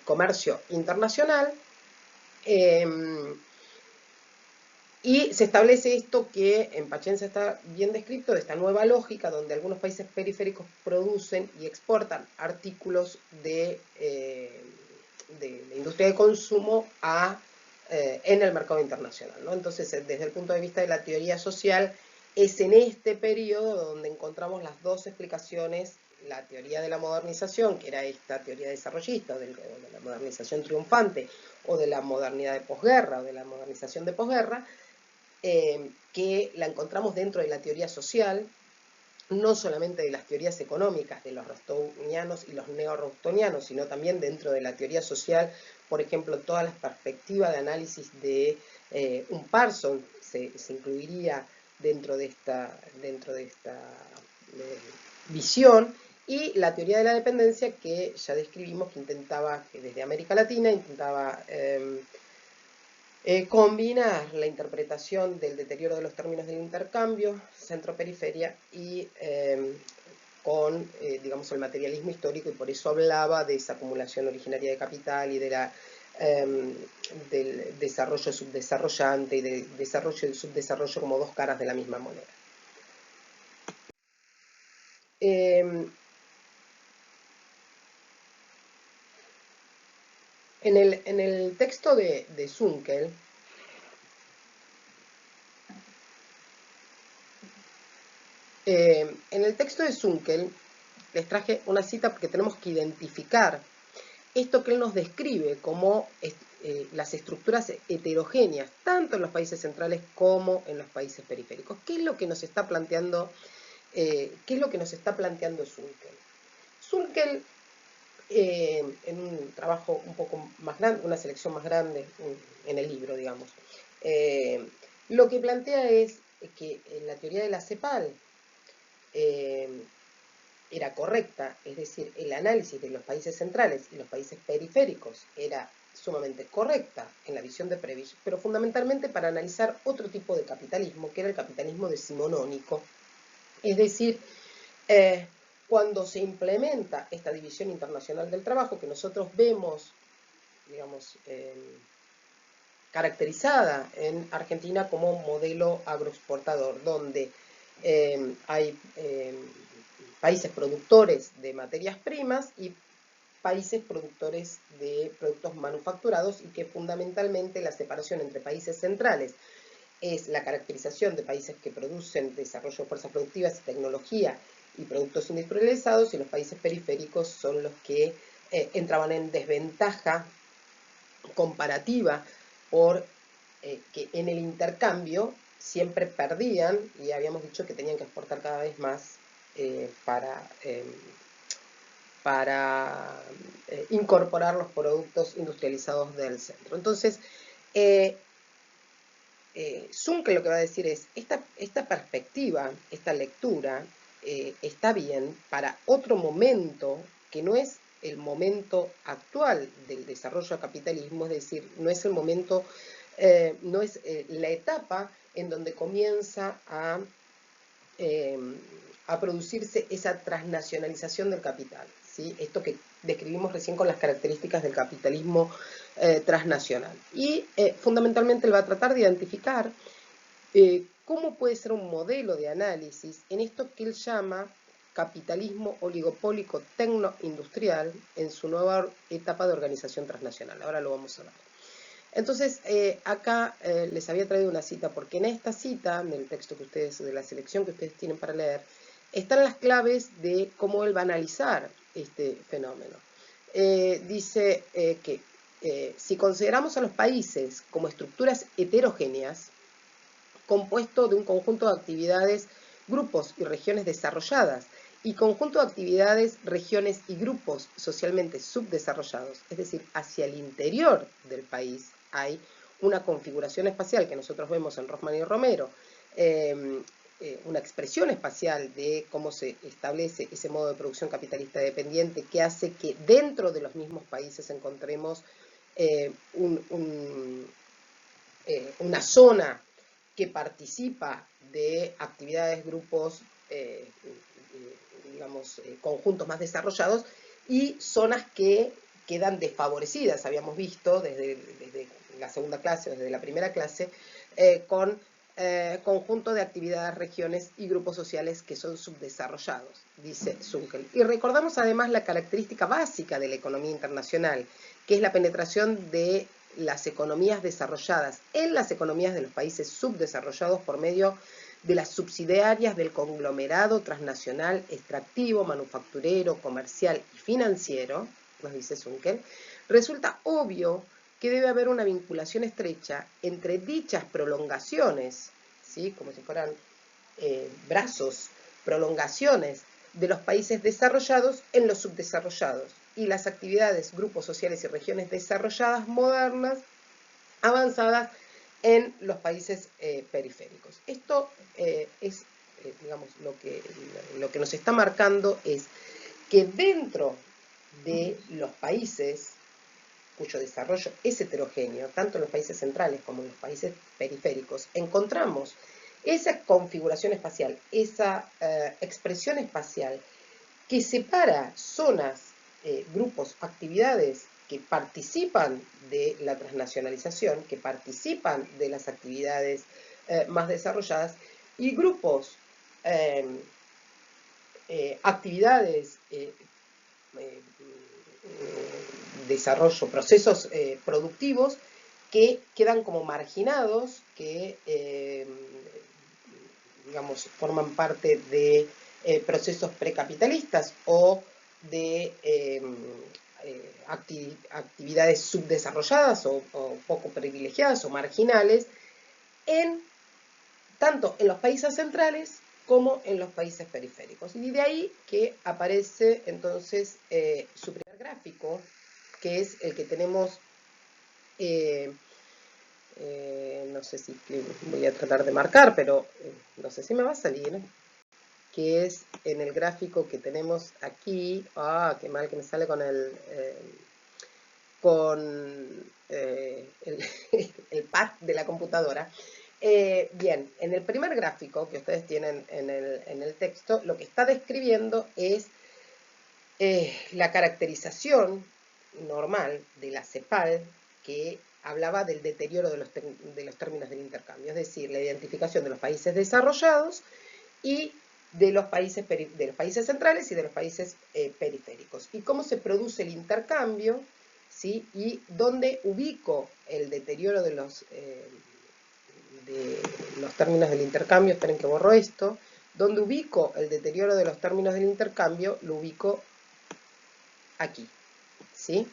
comercio internacional, y se establece esto que en Pachensa está bien descrito, de esta nueva lógica donde algunos países periféricos producen y exportan artículos de la industria de consumo en el mercado internacional, ¿no? Entonces, desde el punto de vista de la teoría social, es en este periodo donde encontramos las dos explicaciones: la teoría de la modernización, que era esta teoría desarrollista, de la modernización triunfante, o de la modernidad de posguerra, o de la modernización de posguerra, que la encontramos dentro de la teoría social, no solamente de las teorías económicas de los rostonianos y los neo-rostonianos, sino también dentro de la teoría social, por ejemplo, todas las perspectivas de análisis de un Parsons se incluiría dentro de esta visión, y la teoría de la dependencia, que ya describimos, que intentaba, que desde América Latina, intentaba combinar la interpretación del deterioro de los términos del intercambio, centro-periferia, y con, digamos, el materialismo histórico, y por eso hablaba de esa acumulación originaria de capital y de del desarrollo subdesarrollante y del desarrollo y subdesarrollo como dos caras de la misma moneda. En el texto de Zunkel, les traje una cita porque tenemos que identificar esto que él nos describe como las estructuras heterogéneas, tanto en los países centrales como en los países periféricos. ¿Qué es lo que nos está planteando, Zunkel? Zunkel, en un trabajo un poco más grande, una selección más grande en el libro, digamos, lo que plantea es que la teoría de la CEPAL era correcta, es decir, el análisis de los países centrales y los países periféricos era sumamente correcta en la visión de Prebisch, pero fundamentalmente para analizar otro tipo de capitalismo, que era el capitalismo decimonónico. Es decir, cuando se implementa esta división internacional del trabajo, que nosotros vemos, digamos, caracterizada en Argentina como un modelo agroexportador, donde hay países productores de materias primas y países productores de productos manufacturados, y que fundamentalmente la separación entre países centrales es la caracterización de países que producen desarrollo de fuerzas productivas y tecnología y productos industrializados, y los países periféricos son los que entraban en desventaja comparativa por que en el intercambio siempre perdían, y habíamos dicho que tenían que exportar cada vez más para incorporar los productos industrializados del centro. Entonces, Zunkel lo que va a decir es, esta perspectiva, esta lectura, está bien para otro momento que no es el momento actual del desarrollo del capitalismo, es decir, no es el momento, no es la etapa en donde comienza a producirse esa transnacionalización del capital, ¿sí? Esto que describimos recién con las características del capitalismo transnacional. Y fundamentalmente él va a tratar de identificar cómo puede ser un modelo de análisis en esto que él llama capitalismo oligopólico tecnoindustrial en su nueva etapa de organización transnacional. Ahora lo vamos a ver. Entonces, acá les había traído una cita, porque en esta cita, en el texto que ustedes, de la selección que ustedes tienen para leer, están las claves de cómo él va a analizar este fenómeno. Dice que si consideramos a los países como estructuras heterogéneas, compuesto de un conjunto de actividades, grupos y regiones desarrolladas, y conjunto de actividades, regiones y grupos socialmente subdesarrollados, es decir, hacia el interior del país hay una configuración espacial que nosotros vemos en Rosman y Romero, una expresión espacial de cómo se establece ese modo de producción capitalista dependiente que hace que dentro de los mismos países encontremos una zona que participa de actividades, grupos, digamos, conjuntos más desarrollados y zonas que quedan desfavorecidas, habíamos visto desde la segunda clase o desde la primera clase, con conjunto de actividades, regiones y grupos sociales que son subdesarrollados, dice Zunkel. Y recordamos además la característica básica de la economía internacional, que es la penetración de las economías desarrolladas en las economías de los países subdesarrollados por medio de las subsidiarias del conglomerado transnacional extractivo, manufacturero, comercial y financiero, nos dice Zunkel, resulta obvio que debe haber una vinculación estrecha entre dichas prolongaciones, ¿sí? Como si fueran brazos, prolongaciones de los países desarrollados en los subdesarrollados, y las actividades, grupos sociales y regiones desarrolladas modernas, avanzadas en los países periféricos. Esto es, digamos, lo que nos está marcando es que dentro de los países cuyo desarrollo es heterogéneo, tanto en los países centrales como en los países periféricos, encontramos esa configuración espacial, esa expresión espacial que separa zonas, grupos, actividades que participan de la transnacionalización, que participan de las actividades más desarrolladas, y grupos, actividades, desarrollo, procesos productivos que quedan como marginados, que digamos, forman parte de procesos precapitalistas o de actividades subdesarrolladas o poco privilegiadas o marginales, tanto en los países centrales como en los países periféricos. Y de ahí que aparece entonces su primer gráfico, que es el que tenemos, no sé si voy a tratar de marcar, pero no sé si me va a salir, que es en el gráfico que tenemos aquí. Qué mal que me sale con el el pad de la computadora. Bien, en el primer gráfico que ustedes tienen en el texto, lo que está describiendo es la caracterización normal de la CEPAL, que hablaba del deterioro de los términos del intercambio, es decir, la identificación de los países desarrollados y de los países centrales y de los países periféricos. Y cómo se produce el intercambio, ¿sí? Y dónde ubico el deterioro de los términos del intercambio. Esperen que borro esto. Donde ubico el deterioro de los términos del intercambio, lo ubico aquí, ¿sí?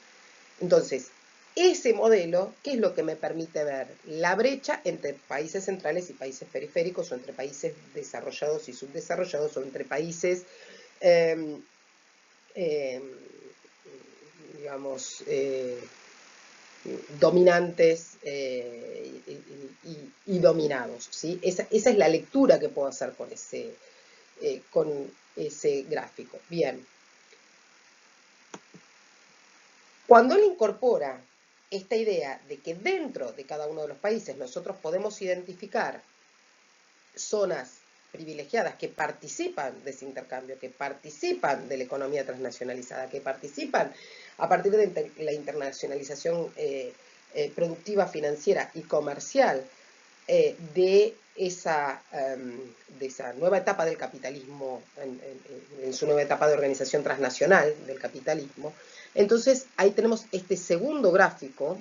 Entonces, ese modelo, ¿qué es lo que me permite ver? La brecha entre países centrales y países periféricos, o entre países desarrollados y subdesarrollados, o entre países, digamos, dominantes y dominados, ¿sí? Esa es la lectura que puedo hacer con ese gráfico. Bien. Cuando él incorpora esta idea de que dentro de cada uno de los países nosotros podemos identificar zonas privilegiadas que participan de ese intercambio, que participan de la economía transnacionalizada, que participan a partir de la internacionalización productiva, financiera y comercial de esa nueva etapa del capitalismo, en su nueva etapa de organización transnacional del capitalismo. Entonces ahí tenemos este segundo gráfico,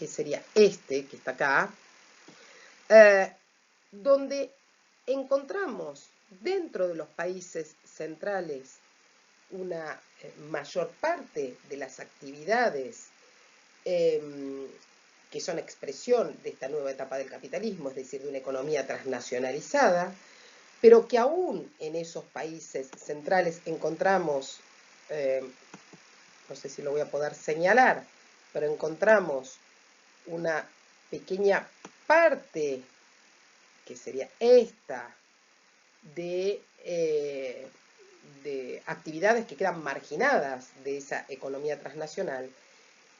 que sería este, que está acá, donde encontramos dentro de los países centrales una mayor parte de las actividades que son expresión de esta nueva etapa del capitalismo, es decir, de una economía transnacionalizada, pero que aún en esos países centrales encontramos, no sé si lo voy a poder señalar, pero encontramos una pequeña parte, que sería esta, de actividades que quedan marginadas de esa economía transnacional.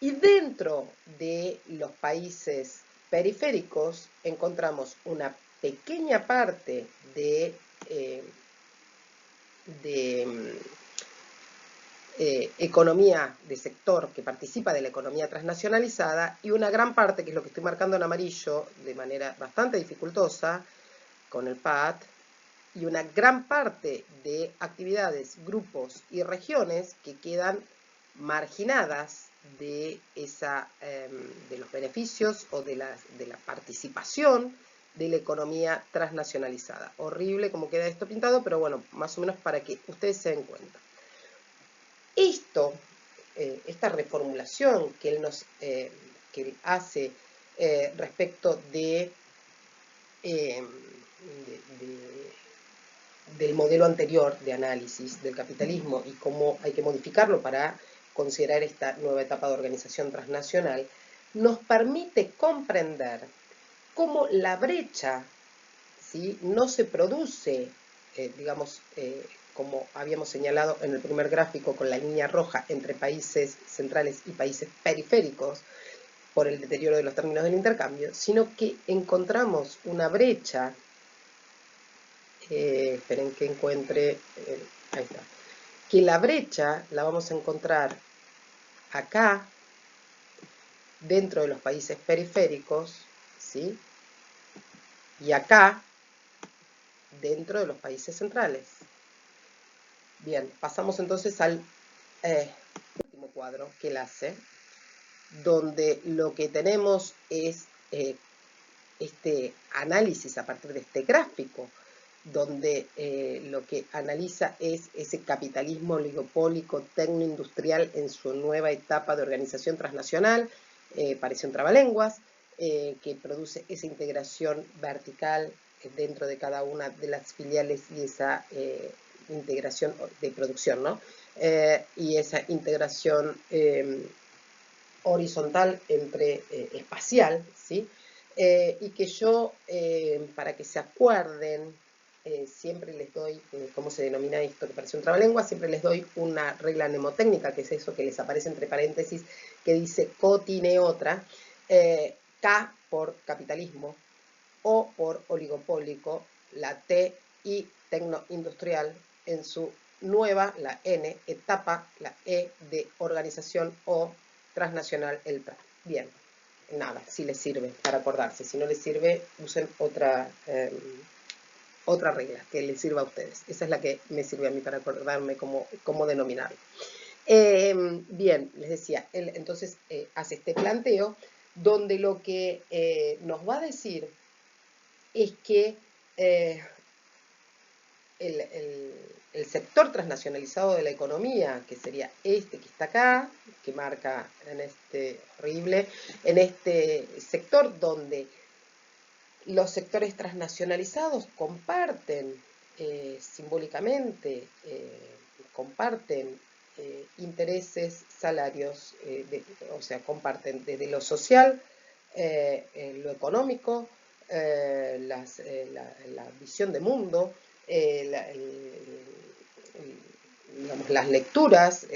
Y dentro de los países periféricos encontramos una pequeña parte de economía de sector que participa de la economía transnacionalizada y una gran parte, que es lo que estoy marcando en amarillo de manera bastante dificultosa con el pad, y una gran parte de actividades, grupos y regiones que quedan marginadas de los beneficios o de la participación de la economía transnacionalizada. Horrible como queda esto pintado, pero bueno, más o menos para que ustedes se den cuenta. Esta reformulación que él que él hace respecto del modelo anterior de análisis del capitalismo y cómo hay que modificarlo para considerar esta nueva etapa de organización transnacional, nos permite comprender cómo la brecha, ¿sí?, no se produce, digamos, como habíamos señalado en el primer gráfico con la línea roja, entre países centrales y países periféricos, por el deterioro de los términos del intercambio, sino que encontramos una brecha, esperen que encuentre, ahí está, que la brecha la vamos a encontrar acá, dentro de los países periféricos, ¿sí?, y acá, dentro de los países centrales. Bien, pasamos entonces al último cuadro que él hace, donde lo que tenemos es este análisis a partir de este gráfico, donde lo que analiza es ese capitalismo oligopólico tecnoindustrial en su nueva etapa de organización transnacional, parece un trabalenguas, que produce esa integración vertical dentro de cada una de las filiales y esa integración de producción, ¿no? Y esa integración horizontal entre espacial, ¿sí? Y que yo, para que se acuerden, siempre les doy, ¿cómo se denomina esto? Que parece un trabalengua, siempre les doy una regla mnemotécnica, que es eso que les aparece entre paréntesis, que dice cotineotra, K por capitalismo, O por oligopólico, la T y tecnoindustrial en su nueva, la N, etapa, la E de organización o transnacional, el TRA. Bien, nada, si les sirve para acordarse. Si no les sirve, usen otra regla que les sirva a ustedes. Esa es la que me sirve a mí para acordarme cómo denominarlo. Bien, les decía, él entonces hace este planteo donde lo que nos va a decir es que el sector transnacionalizado de la economía, que sería este que está acá, que marca en este horrible, en este sector donde los sectores transnacionalizados comparten simbólicamente, comparten intereses, salarios, o sea, comparten desde lo social, lo económico, la visión de mundo, digamos, las lecturas,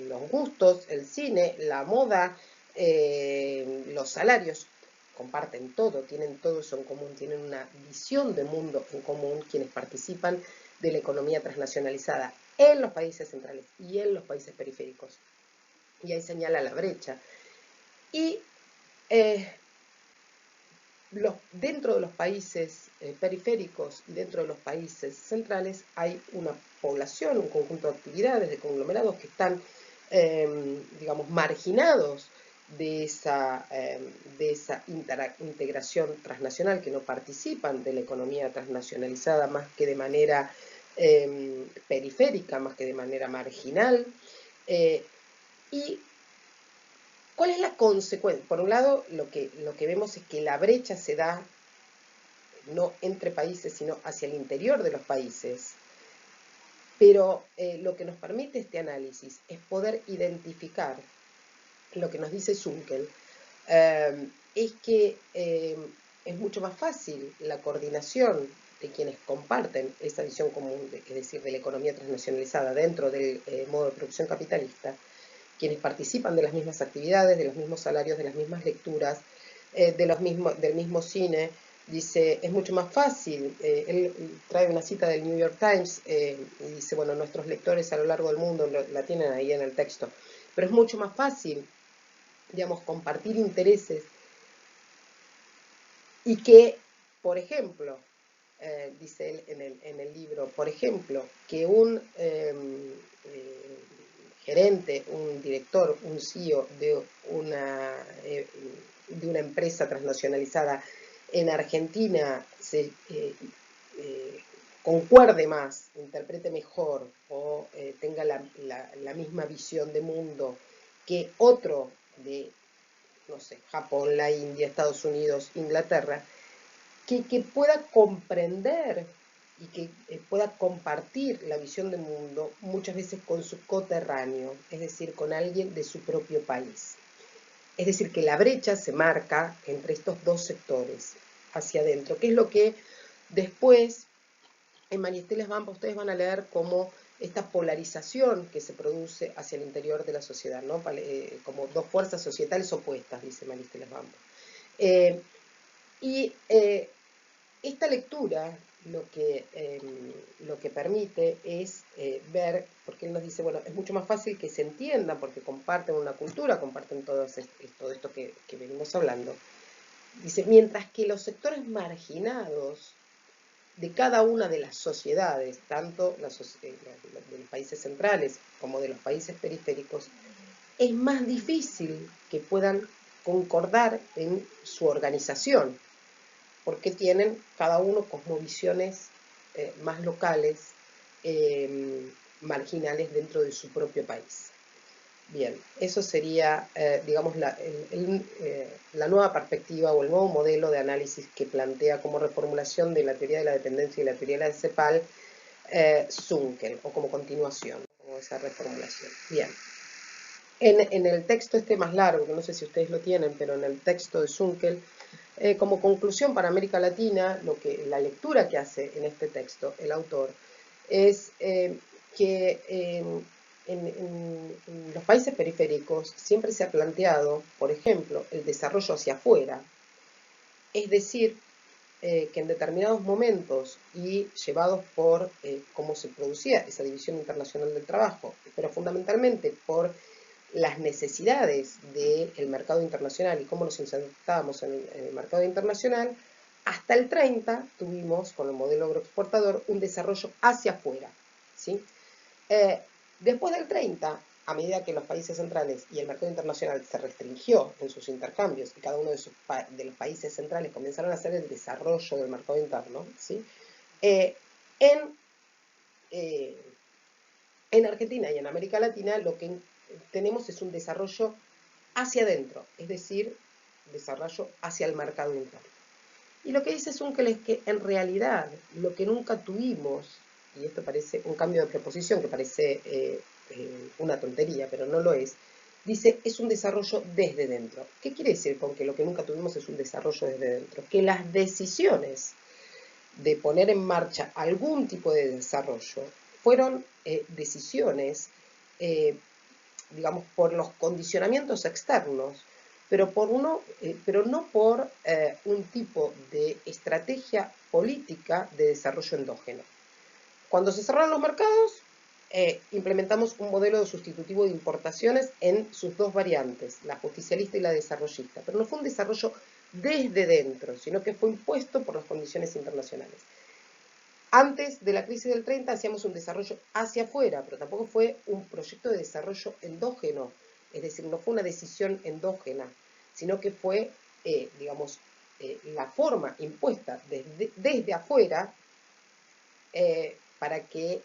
los gustos, el cine, la moda, los salarios. Comparten todo, tienen todo eso en común, tienen una visión de mundo en común quienes participan de la economía transnacionalizada en los países centrales y en los países periféricos. Y ahí señala la brecha. Y dentro de los países periféricos y dentro de los países centrales hay una población, un conjunto de actividades, de conglomerados que están, digamos, marginados de esa integración transnacional, que no participan de la economía transnacionalizada más que de manera periférica, más que de manera marginal. ¿Y cuál es la consecuencia? Por un lado, lo que vemos es que la brecha se da no entre países, sino hacia el interior de los países. Pero lo que nos permite este análisis es poder identificar lo que nos dice Zunkel, es que es mucho más fácil la coordinación de quienes comparten esa visión común, es decir, de la economía transnacionalizada dentro del modo de producción capitalista, quienes participan de las mismas actividades, de los mismos salarios, de las mismas lecturas, del mismo cine. Dice, es mucho más fácil, él trae una cita del New York Times y dice, bueno, nuestros lectores a lo largo del mundo la tienen ahí en el texto, pero es mucho más fácil, digamos, compartir intereses y que, por ejemplo, dice él en el libro, por ejemplo, que un gerente, un director, un CEO de una empresa transnacionalizada en Argentina concuerde más, interprete mejor o tenga la misma visión de mundo que otro de, no sé, Japón, la India, Estados Unidos, Inglaterra, que pueda comprender y que pueda compartir la visión del mundo muchas veces con su coterráneo, es decir, con alguien de su propio país. Es decir, que la brecha se marca entre estos dos sectores hacia adentro, que es lo que después en Maristeles Vampa ustedes van a leer como esta polarización que se produce hacia el interior de la sociedad, ¿no? Como dos fuerzas societales opuestas, dice Maristeles Vampa. Y esta lectura lo que permite es ver, porque él nos dice, bueno, es mucho más fácil que se entiendan porque comparten una cultura, comparten todo esto que venimos hablando. Dice, mientras que los sectores marginados de cada una de las sociedades, tanto de los países centrales como de los países periféricos, es más difícil que puedan concordar en su organización, porque tienen cada uno cosmovisiones más locales, marginales dentro de su propio país. Bien, eso sería, digamos, la nueva perspectiva o el nuevo modelo de análisis que plantea como reformulación de la teoría de la dependencia y la teoría de la CEPAL, Zunkel, o como continuación, o esa reformulación. Bien. En el texto este más largo, que no sé si ustedes lo tienen, pero en el texto de Zunkel, como conclusión para América Latina, la lectura que hace en este texto el autor es que en los países periféricos siempre se ha planteado, por ejemplo, el desarrollo hacia afuera, es decir, que en determinados momentos y llevados por cómo se producía esa división internacional del trabajo, pero fundamentalmente por las necesidades del mercado internacional y cómo nos insertábamos en el mercado internacional, hasta el 30 tuvimos, con el modelo agroexportador, un desarrollo hacia afuera, ¿sí? Después del 30, a medida que los países centrales y el mercado internacional se restringió en sus intercambios y cada uno de los países centrales comenzaron a hacer el desarrollo del mercado interno, ¿sí? En, eh, en Argentina y en América Latina lo que tenemos es un desarrollo hacia adentro, es decir, desarrollo hacia el mercado interno. Y lo que dice Zunkel es que en realidad lo que nunca tuvimos, y esto parece un cambio de preposición que parece una tontería, pero no lo es, dice es un desarrollo desde dentro. ¿Qué quiere decir con que lo que nunca tuvimos es un desarrollo desde dentro? Que las decisiones de poner en marcha algún tipo de desarrollo fueron decisiones, digamos, por los condicionamientos externos, pero no por un tipo de estrategia política de desarrollo endógeno. Cuando se cerraron los mercados, implementamos un modelo de sustitutivo de importaciones en sus dos variantes, la justicialista y la desarrollista, pero no fue un desarrollo desde dentro, sino que fue impuesto por las condiciones internacionales. Antes de la crisis del 30 hacíamos un desarrollo hacia afuera, pero tampoco fue un proyecto de desarrollo endógeno, es decir, no fue una decisión endógena, sino que fue, digamos, la forma impuesta desde afuera para que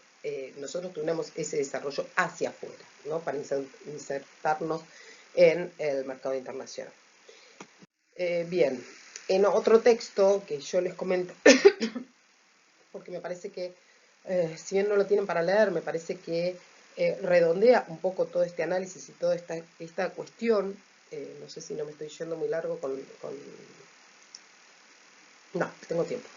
nosotros tuviéramos ese desarrollo hacia afuera, ¿no? Para insertarnos en el mercado internacional. Bien, en otro texto que yo les comento, porque me parece que, si bien no lo tienen para leer, me parece que redondea un poco todo este análisis y toda esta cuestión. No sé si no me estoy yendo muy largo No, tengo tiempo.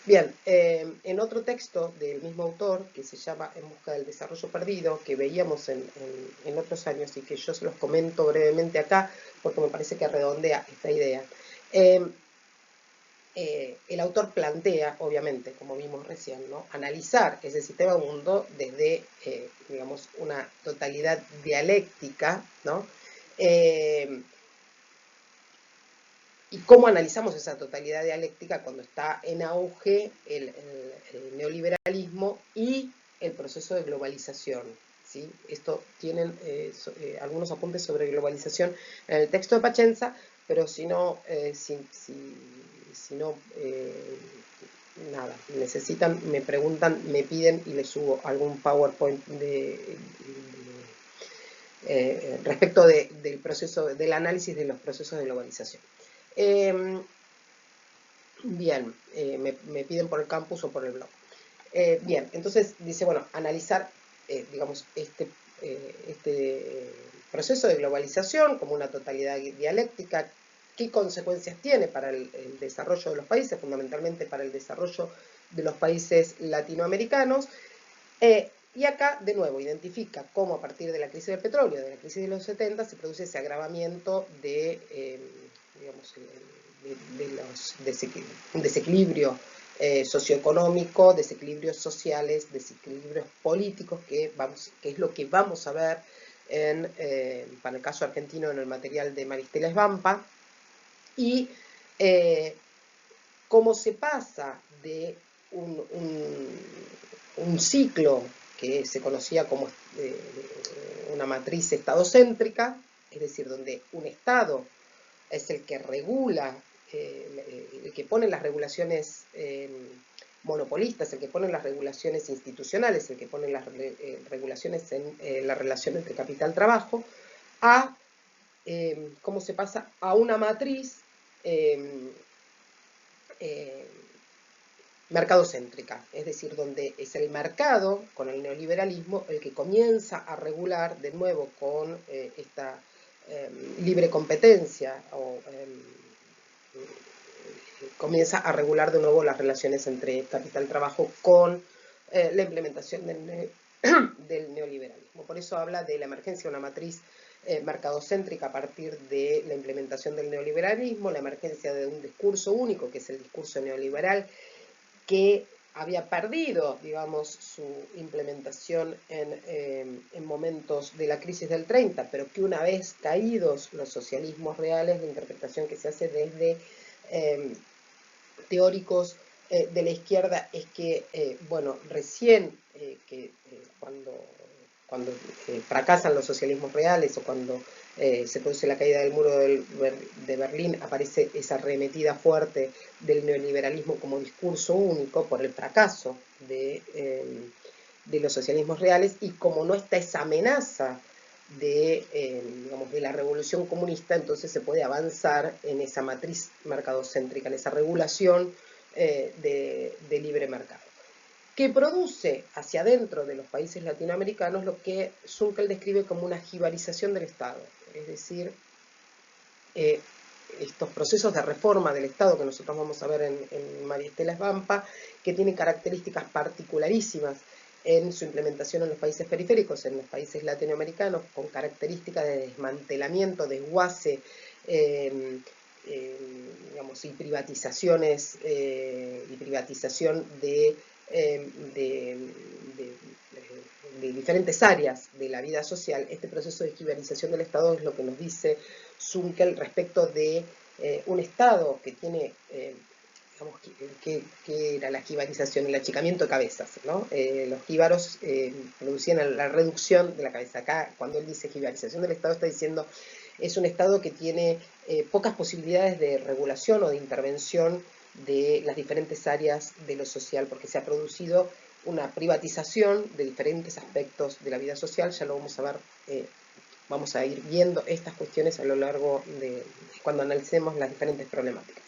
Bien, en otro texto del mismo autor, que se llama En busca del desarrollo perdido, que veíamos en otros años y que yo se los comento brevemente acá, porque me parece que redondea esta idea. El autor plantea, obviamente, como vimos recién, ¿no?, analizar ese sistema mundo desde, digamos, una totalidad dialéctica, ¿no? ¿Y cómo analizamos esa totalidad dialéctica cuando está en auge el neoliberalismo y el proceso de globalización? ¿Sí? Esto tienen algunos apuntes sobre globalización en el texto de Pacenza, pero si no, nada, necesitan, me preguntan, me piden y les subo algún PowerPoint respecto del proceso, del análisis de los procesos de globalización. Bien, me piden por el campus o por el blog. Bien, entonces dice, bueno, analizar, digamos, este proceso de globalización como una totalidad dialéctica, qué consecuencias tiene para el desarrollo de los países, fundamentalmente para el desarrollo de los países latinoamericanos. Y acá, de nuevo, identifica cómo a partir de la crisis del petróleo, de la crisis de los 70, se produce ese agravamiento de, digamos, un desequilibrio socioeconómico, desequilibrios sociales, desequilibrios políticos, que es lo que vamos a ver para el caso argentino en el material de Maristela Svampa, y cómo se pasa de un ciclo que se conocía como una matriz estadocéntrica, es decir, donde un Estado es el que regula, el que pone las regulaciones monopolistas, el que pone las regulaciones institucionales, el que pone las regulaciones en la relación entre capital-trabajo, a cómo se pasa a una matriz mercadocéntrica, es decir, donde es el mercado, con el neoliberalismo, el que comienza a regular de nuevo con esta libre competencia, o comienza a regular de nuevo las relaciones entre capital-trabajo con la implementación del neoliberalismo. Por eso habla de la emergencia de una matriz mercadocéntrica a partir de la implementación del neoliberalismo, la emergencia de un discurso único, que es el discurso neoliberal, que había perdido, digamos, su implementación en momentos de la crisis del 30, pero que una vez caídos los socialismos reales, la interpretación que se hace desde teóricos de la izquierda es que, bueno, recién cuando fracasan los socialismos reales o cuando se produce la caída del muro de Berlín, aparece esa arremetida fuerte del neoliberalismo como discurso único por el fracaso de los socialismos reales, y como no está esa amenaza digamos, de la revolución comunista, entonces se puede avanzar en esa matriz mercadocéntrica, en esa regulación de libre mercado, que produce hacia adentro de los países latinoamericanos lo que Zunkel describe como una jibarización del Estado, es decir, estos procesos de reforma del Estado que nosotros vamos a ver en Maristela Svampa, que tienen características particularísimas en su implementación en los países periféricos, en los países latinoamericanos, con características de desmantelamiento, desguace, digamos, y privatizaciones y privatización de diferentes áreas de la vida social. Este proceso de jibarización del Estado es lo que nos dice Zunkel respecto de un Estado que tiene digamos, que era la jibarización, el achicamiento de cabezas, ¿no? Los jíbaros producían la reducción de la cabeza. Acá, cuando él dice jibarización del Estado, está diciendo es un Estado que tiene pocas posibilidades de regulación o de intervención de las diferentes áreas de lo social, porque se ha producido una privatización de diferentes aspectos de la vida social. Ya lo vamos a ver, vamos a ir viendo estas cuestiones a lo largo de cuando analicemos las diferentes problemáticas.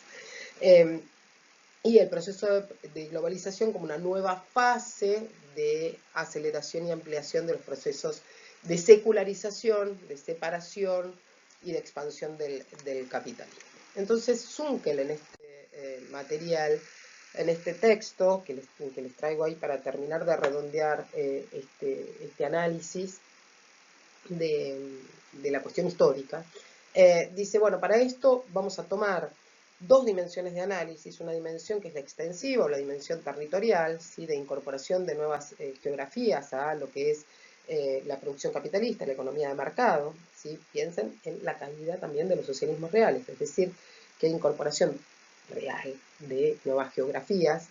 Y el proceso de globalización como una nueva fase de aceleración y ampliación de los procesos de secularización, de separación y de expansión del capitalismo. Entonces, Zunkel en este material, en este texto que les traigo ahí para terminar de redondear este análisis de la cuestión histórica, dice, bueno, para esto vamos a tomar dos dimensiones de análisis, una dimensión que es la extensiva o la dimensión territorial, ¿sí? De incorporación de nuevas geografías a lo que es la producción capitalista, la economía de mercado, ¿sí? Piensen en la caída también de los socialismos reales, es decir, que hay incorporación real de nuevas geografías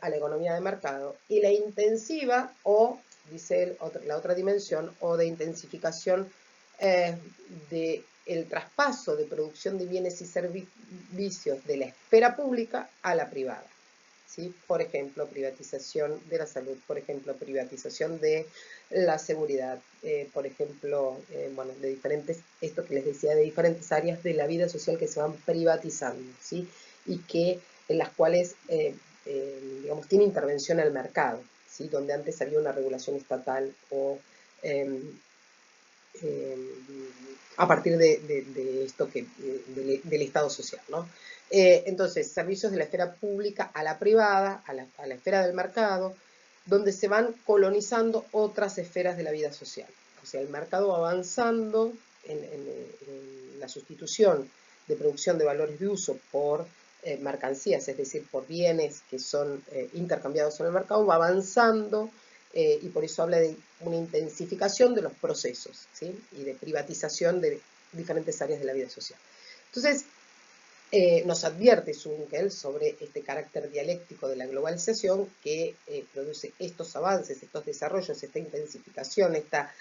a la economía de mercado, y la intensiva o, dice él, la otra dimensión, o de intensificación de el traspaso de producción de bienes y servicios de la esfera pública a la privada. ¿Sí? Por ejemplo, privatización de la salud, por ejemplo, privatización de la seguridad, por ejemplo, bueno, de diferentes, esto que les decía, de diferentes áreas de la vida social que se van privatizando, ¿sí? Y que, en las cuales, digamos, tiene intervención el mercado, ¿sí? Donde antes había una regulación estatal o a partir de esto del Estado social, ¿no? Entonces, servicios de la esfera pública a la privada, a la esfera del mercado, donde se van colonizando otras esferas de la vida social. O sea, el mercado va avanzando en la sustitución de producción de valores de uso por mercancías, es decir, por bienes que son intercambiados en el mercado, va avanzando y por eso habla de una intensificación de los procesos, ¿sí? Y de privatización de diferentes áreas de la vida social. Entonces, nos advierte Zunkel sobre este carácter dialéctico de la globalización que produce estos avances, estos desarrollos, esta intensificación, esta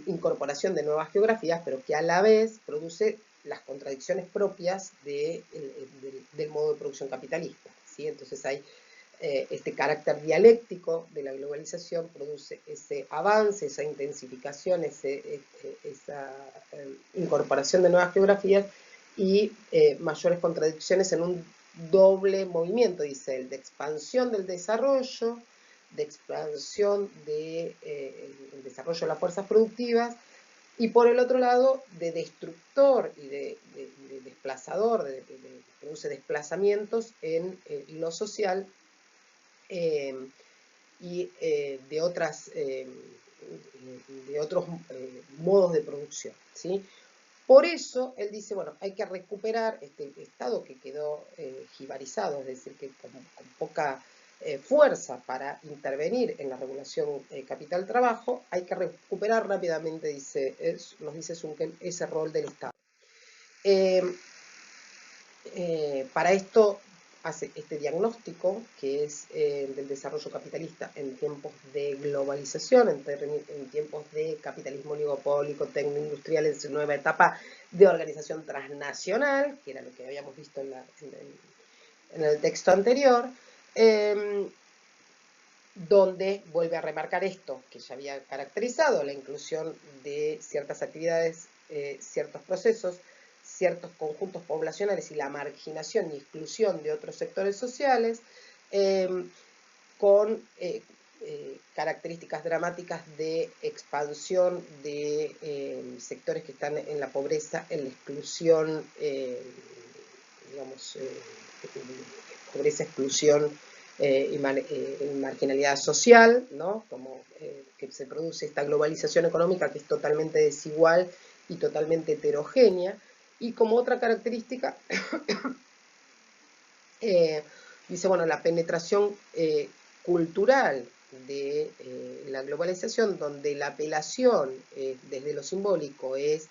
incorporación de nuevas geografías, pero que a la vez produce las contradicciones propias del modo de producción capitalista, ¿sí? Entonces hay este carácter dialéctico de la globalización produce ese avance, esa intensificación, esa incorporación de nuevas geografías y mayores contradicciones en un doble movimiento, dice él, de expansión del desarrollo, de expansión del desarrollo de las fuerzas productivas, y por el otro lado, de destructor y de desplazador, produce desplazamientos en lo social y de otros modos de producción, ¿sí? Por eso él dice, bueno, hay que recuperar este estado que quedó jibarizado, es decir, que con poca fuerza para intervenir en la regulación capital-trabajo, hay que recuperar rápidamente, nos dice Zunkel, ese rol del Estado. Para esto hace este diagnóstico, que es del desarrollo capitalista en tiempos de globalización, en tiempos de capitalismo oligopólico, tecnoindustrial, en su nueva etapa de organización transnacional, que era lo que habíamos visto en el texto anterior, donde vuelve a remarcar esto que ya había caracterizado, la inclusión de ciertas actividades, ciertos procesos, ciertos conjuntos poblacionales y la marginación y exclusión de otros sectores sociales, con características dramáticas de expansión de sectores que están en la pobreza, en la exclusión, digamos, pobreza, exclusión y marginalidad social, ¿no? Como que se produce esta globalización económica que es totalmente desigual y totalmente heterogénea. Y como otra característica, dice, bueno, la penetración cultural de la globalización, donde la apelación desde lo simbólico es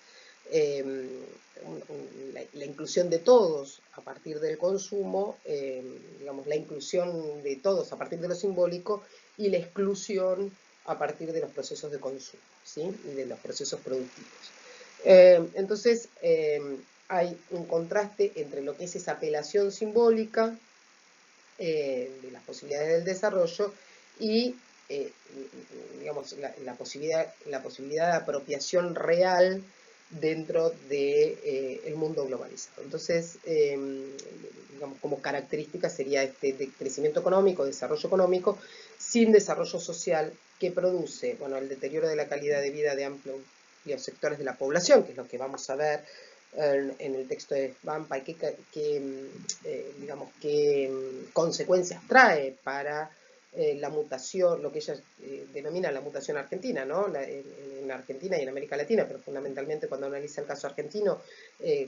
la inclusión de todos a partir del consumo, digamos, la inclusión de todos a partir de lo simbólico y la exclusión a partir de los procesos de consumo, ¿sí? Y de los procesos productivos. Entonces, hay un contraste entre lo que es esa apelación simbólica de las posibilidades del desarrollo y digamos, la posibilidad de apropiación real dentro del mundo globalizado. Entonces, digamos, como característica sería este de crecimiento económico, desarrollo económico, sin desarrollo social que produce, bueno, el deterioro de la calidad de vida de amplios sectores de la población, que es lo que vamos a ver en el texto de Svampa, y digamos, qué consecuencias trae para la mutación, lo que ella denomina la mutación argentina, ¿no? En Argentina y en América Latina, pero fundamentalmente cuando analiza el caso argentino,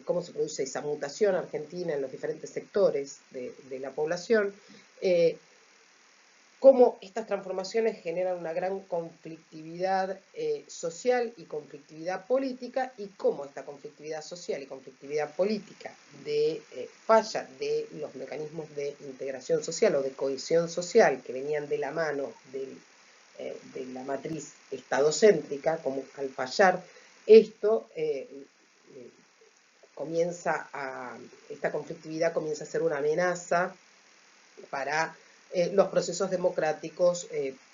cómo se produce esa mutación argentina en los diferentes sectores de la población, cómo estas transformaciones generan una gran conflictividad social y conflictividad política, y cómo esta conflictividad social y conflictividad política falla de los mecanismos de integración social o de cohesión social que venían de la mano de la matriz estadocéntrica, como al fallar esto, esta conflictividad comienza a ser una amenaza para los procesos democráticos,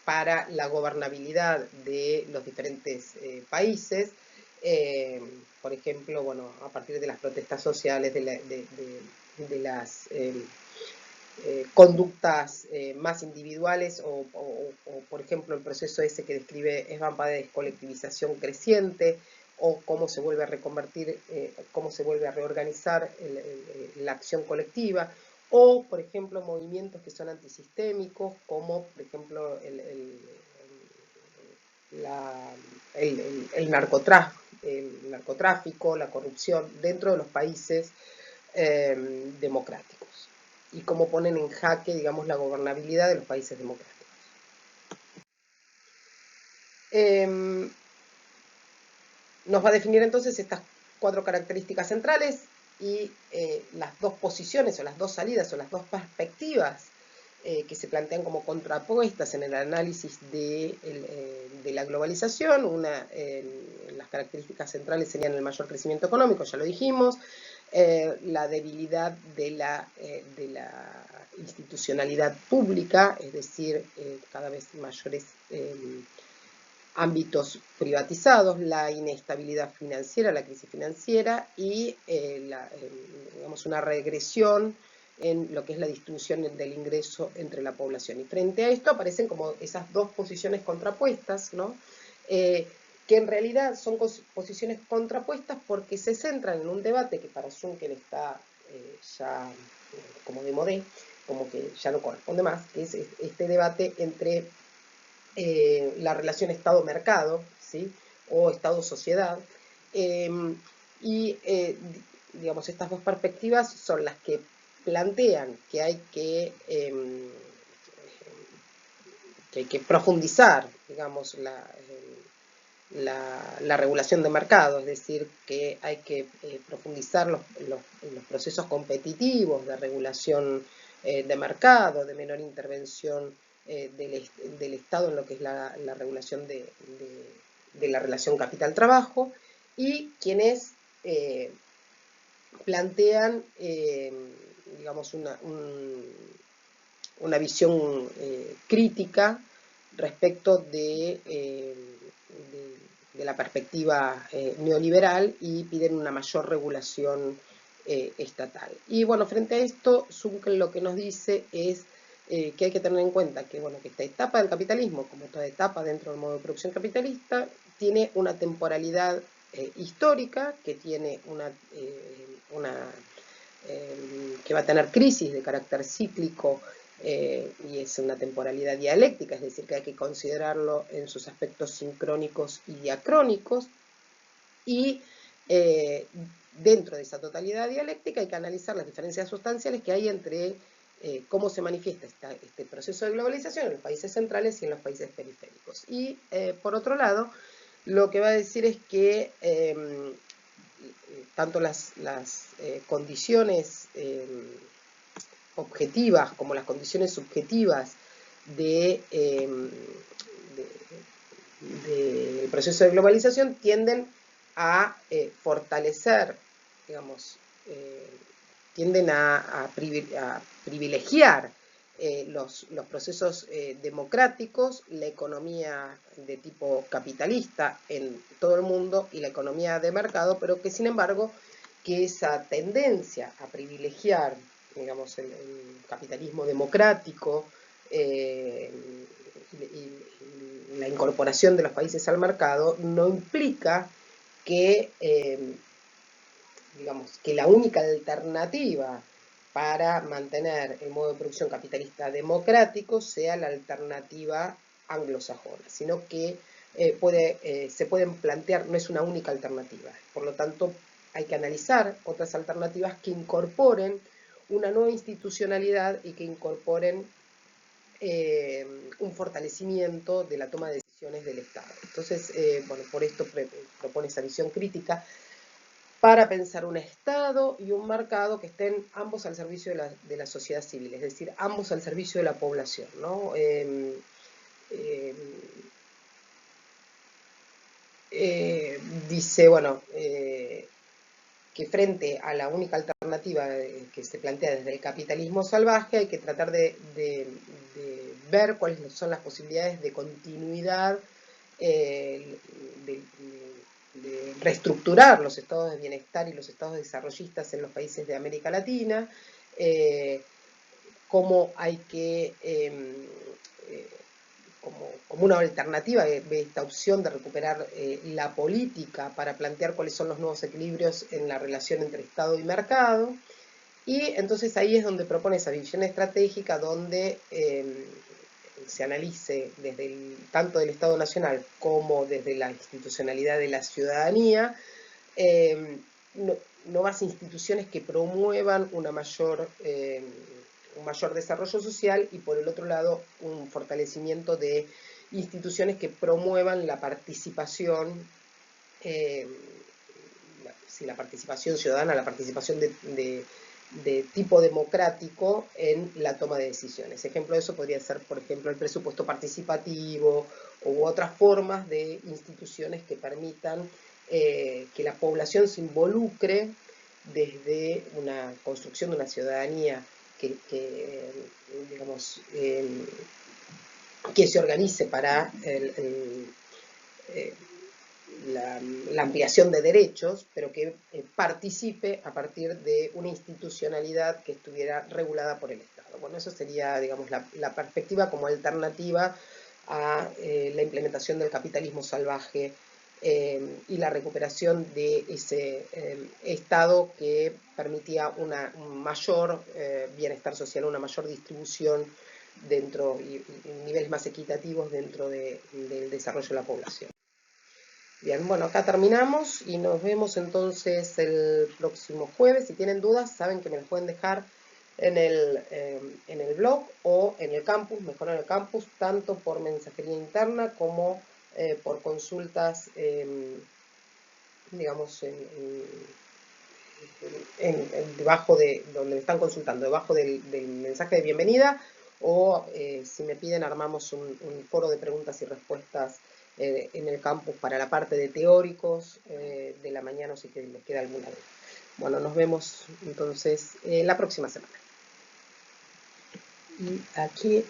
para la gobernabilidad de los diferentes países, por ejemplo, bueno, a partir de las protestas sociales, de las conductas más individuales o, por ejemplo, el proceso ese que describe Svampa de descolectivización creciente, o cómo se vuelve a reconvertir, cómo se vuelve a reorganizar la acción colectiva, o, por ejemplo, movimientos que son antisistémicos, como, por ejemplo, el narcotráfico, la corrupción dentro de los países democráticos, y cómo ponen en jaque, digamos, la gobernabilidad de los países democráticos. Nos va a definir entonces estas 4 características centrales y las 2 posiciones o las 2 salidas o las 2 perspectivas que se plantean como contrapuestas en el análisis de la globalización. Las características centrales serían el mayor crecimiento económico, ya lo dijimos, la debilidad de la institucionalidad pública, es decir, cada vez mayores ámbitos privatizados, la inestabilidad financiera, la crisis financiera y digamos, una regresión en lo que es la distribución del ingreso entre la población. Y frente a esto aparecen como esas 2 posiciones contrapuestas, ¿no? Que en realidad son posiciones contrapuestas porque se centran en un debate que para Juncker está ya como de modé, como que ya no corresponde más, que es este debate entre la relación Estado-mercado, ¿sí? O Estado-sociedad, y digamos, estas 2 perspectivas son las que plantean que hay que profundizar, digamos, la regulación de mercado, es decir, que hay que profundizar los procesos competitivos de regulación de mercado, de menor intervención del Estado en lo que es la regulación de la relación capital-trabajo, y quienes plantean, digamos, una visión crítica respecto de la perspectiva neoliberal, y piden una mayor regulación estatal. Y bueno, frente a esto, Zunkel lo que nos dice es que hay que tener en cuenta que, bueno, que esta etapa del capitalismo, como toda etapa dentro del modo de producción capitalista, tiene una temporalidad histórica, que tiene que va a tener crisis de carácter cíclico, y es una temporalidad dialéctica, es decir, que hay que considerarlo en sus aspectos sincrónicos y diacrónicos, y dentro de esa totalidad dialéctica hay que analizar las diferencias sustanciales que hay entre cómo se manifiesta este proceso de globalización en los países centrales y en los países periféricos. Y por otro lado, lo que va a decir es que tanto las condiciones objetivas como las condiciones subjetivas del proceso de globalización tienden a fortalecer, digamos, tienden a privilegiar los procesos democráticos, la economía de tipo capitalista en todo el mundo y la economía de mercado, pero que sin embargo que esa tendencia a privilegiar, digamos, el capitalismo democrático y la incorporación de los países al mercado no implica que, digamos, que la única alternativa para mantener el modo de producción capitalista democrático sea la alternativa anglosajona, sino que se pueden plantear, no es una única alternativa. Por lo tanto, hay que analizar otras alternativas que incorporen una nueva institucionalidad y que incorporen un fortalecimiento de la toma de decisiones del Estado. Entonces, bueno, por esto propone esa visión crítica para pensar un Estado y un mercado que estén ambos al servicio de la sociedad civil, es decir, ambos al servicio de la población, ¿no? Dice, bueno, que frente a la única alternativa que se plantea desde el capitalismo salvaje hay que tratar de ver cuáles son las posibilidades de continuidad, de reestructurar los estados de bienestar y los estados desarrollistas en los países de América Latina, cómo hay que como una alternativa de esta opción de recuperar la política para plantear cuáles son los nuevos equilibrios en la relación entre Estado y mercado. Y entonces ahí es donde propone esa visión estratégica donde se analice desde tanto del Estado Nacional como desde la institucionalidad de la ciudadanía, nuevas instituciones que promuevan un mayor desarrollo social y por el otro lado un fortalecimiento de instituciones que promuevan la participación, la participación ciudadana, la participación de tipo democrático en la toma de decisiones. Ejemplo de eso podría ser, por ejemplo, el presupuesto participativo u otras formas de instituciones que permitan que la población se involucre desde una construcción de una ciudadanía digamos, que se organice para la ampliación de derechos, pero que participe a partir de una institucionalidad que estuviera regulada por el Estado. Bueno, eso sería, digamos, la perspectiva como alternativa a la implementación del capitalismo salvaje y la recuperación de ese Estado que permitía un mayor bienestar social, una mayor distribución dentro y niveles más equitativos dentro del desarrollo de la población. Bien, bueno, acá terminamos y nos vemos entonces el próximo jueves. Si tienen dudas, saben que me las pueden dejar en el blog o en el campus, mejor en el campus, tanto por mensajería interna como por consultas, digamos, debajo de donde me están consultando, debajo del mensaje de bienvenida, o si me piden armamos un foro de preguntas y respuestas en el campus para la parte de teóricos de la mañana, o si que les queda alguna duda. Bueno, nos vemos entonces la próxima semana. Y aquí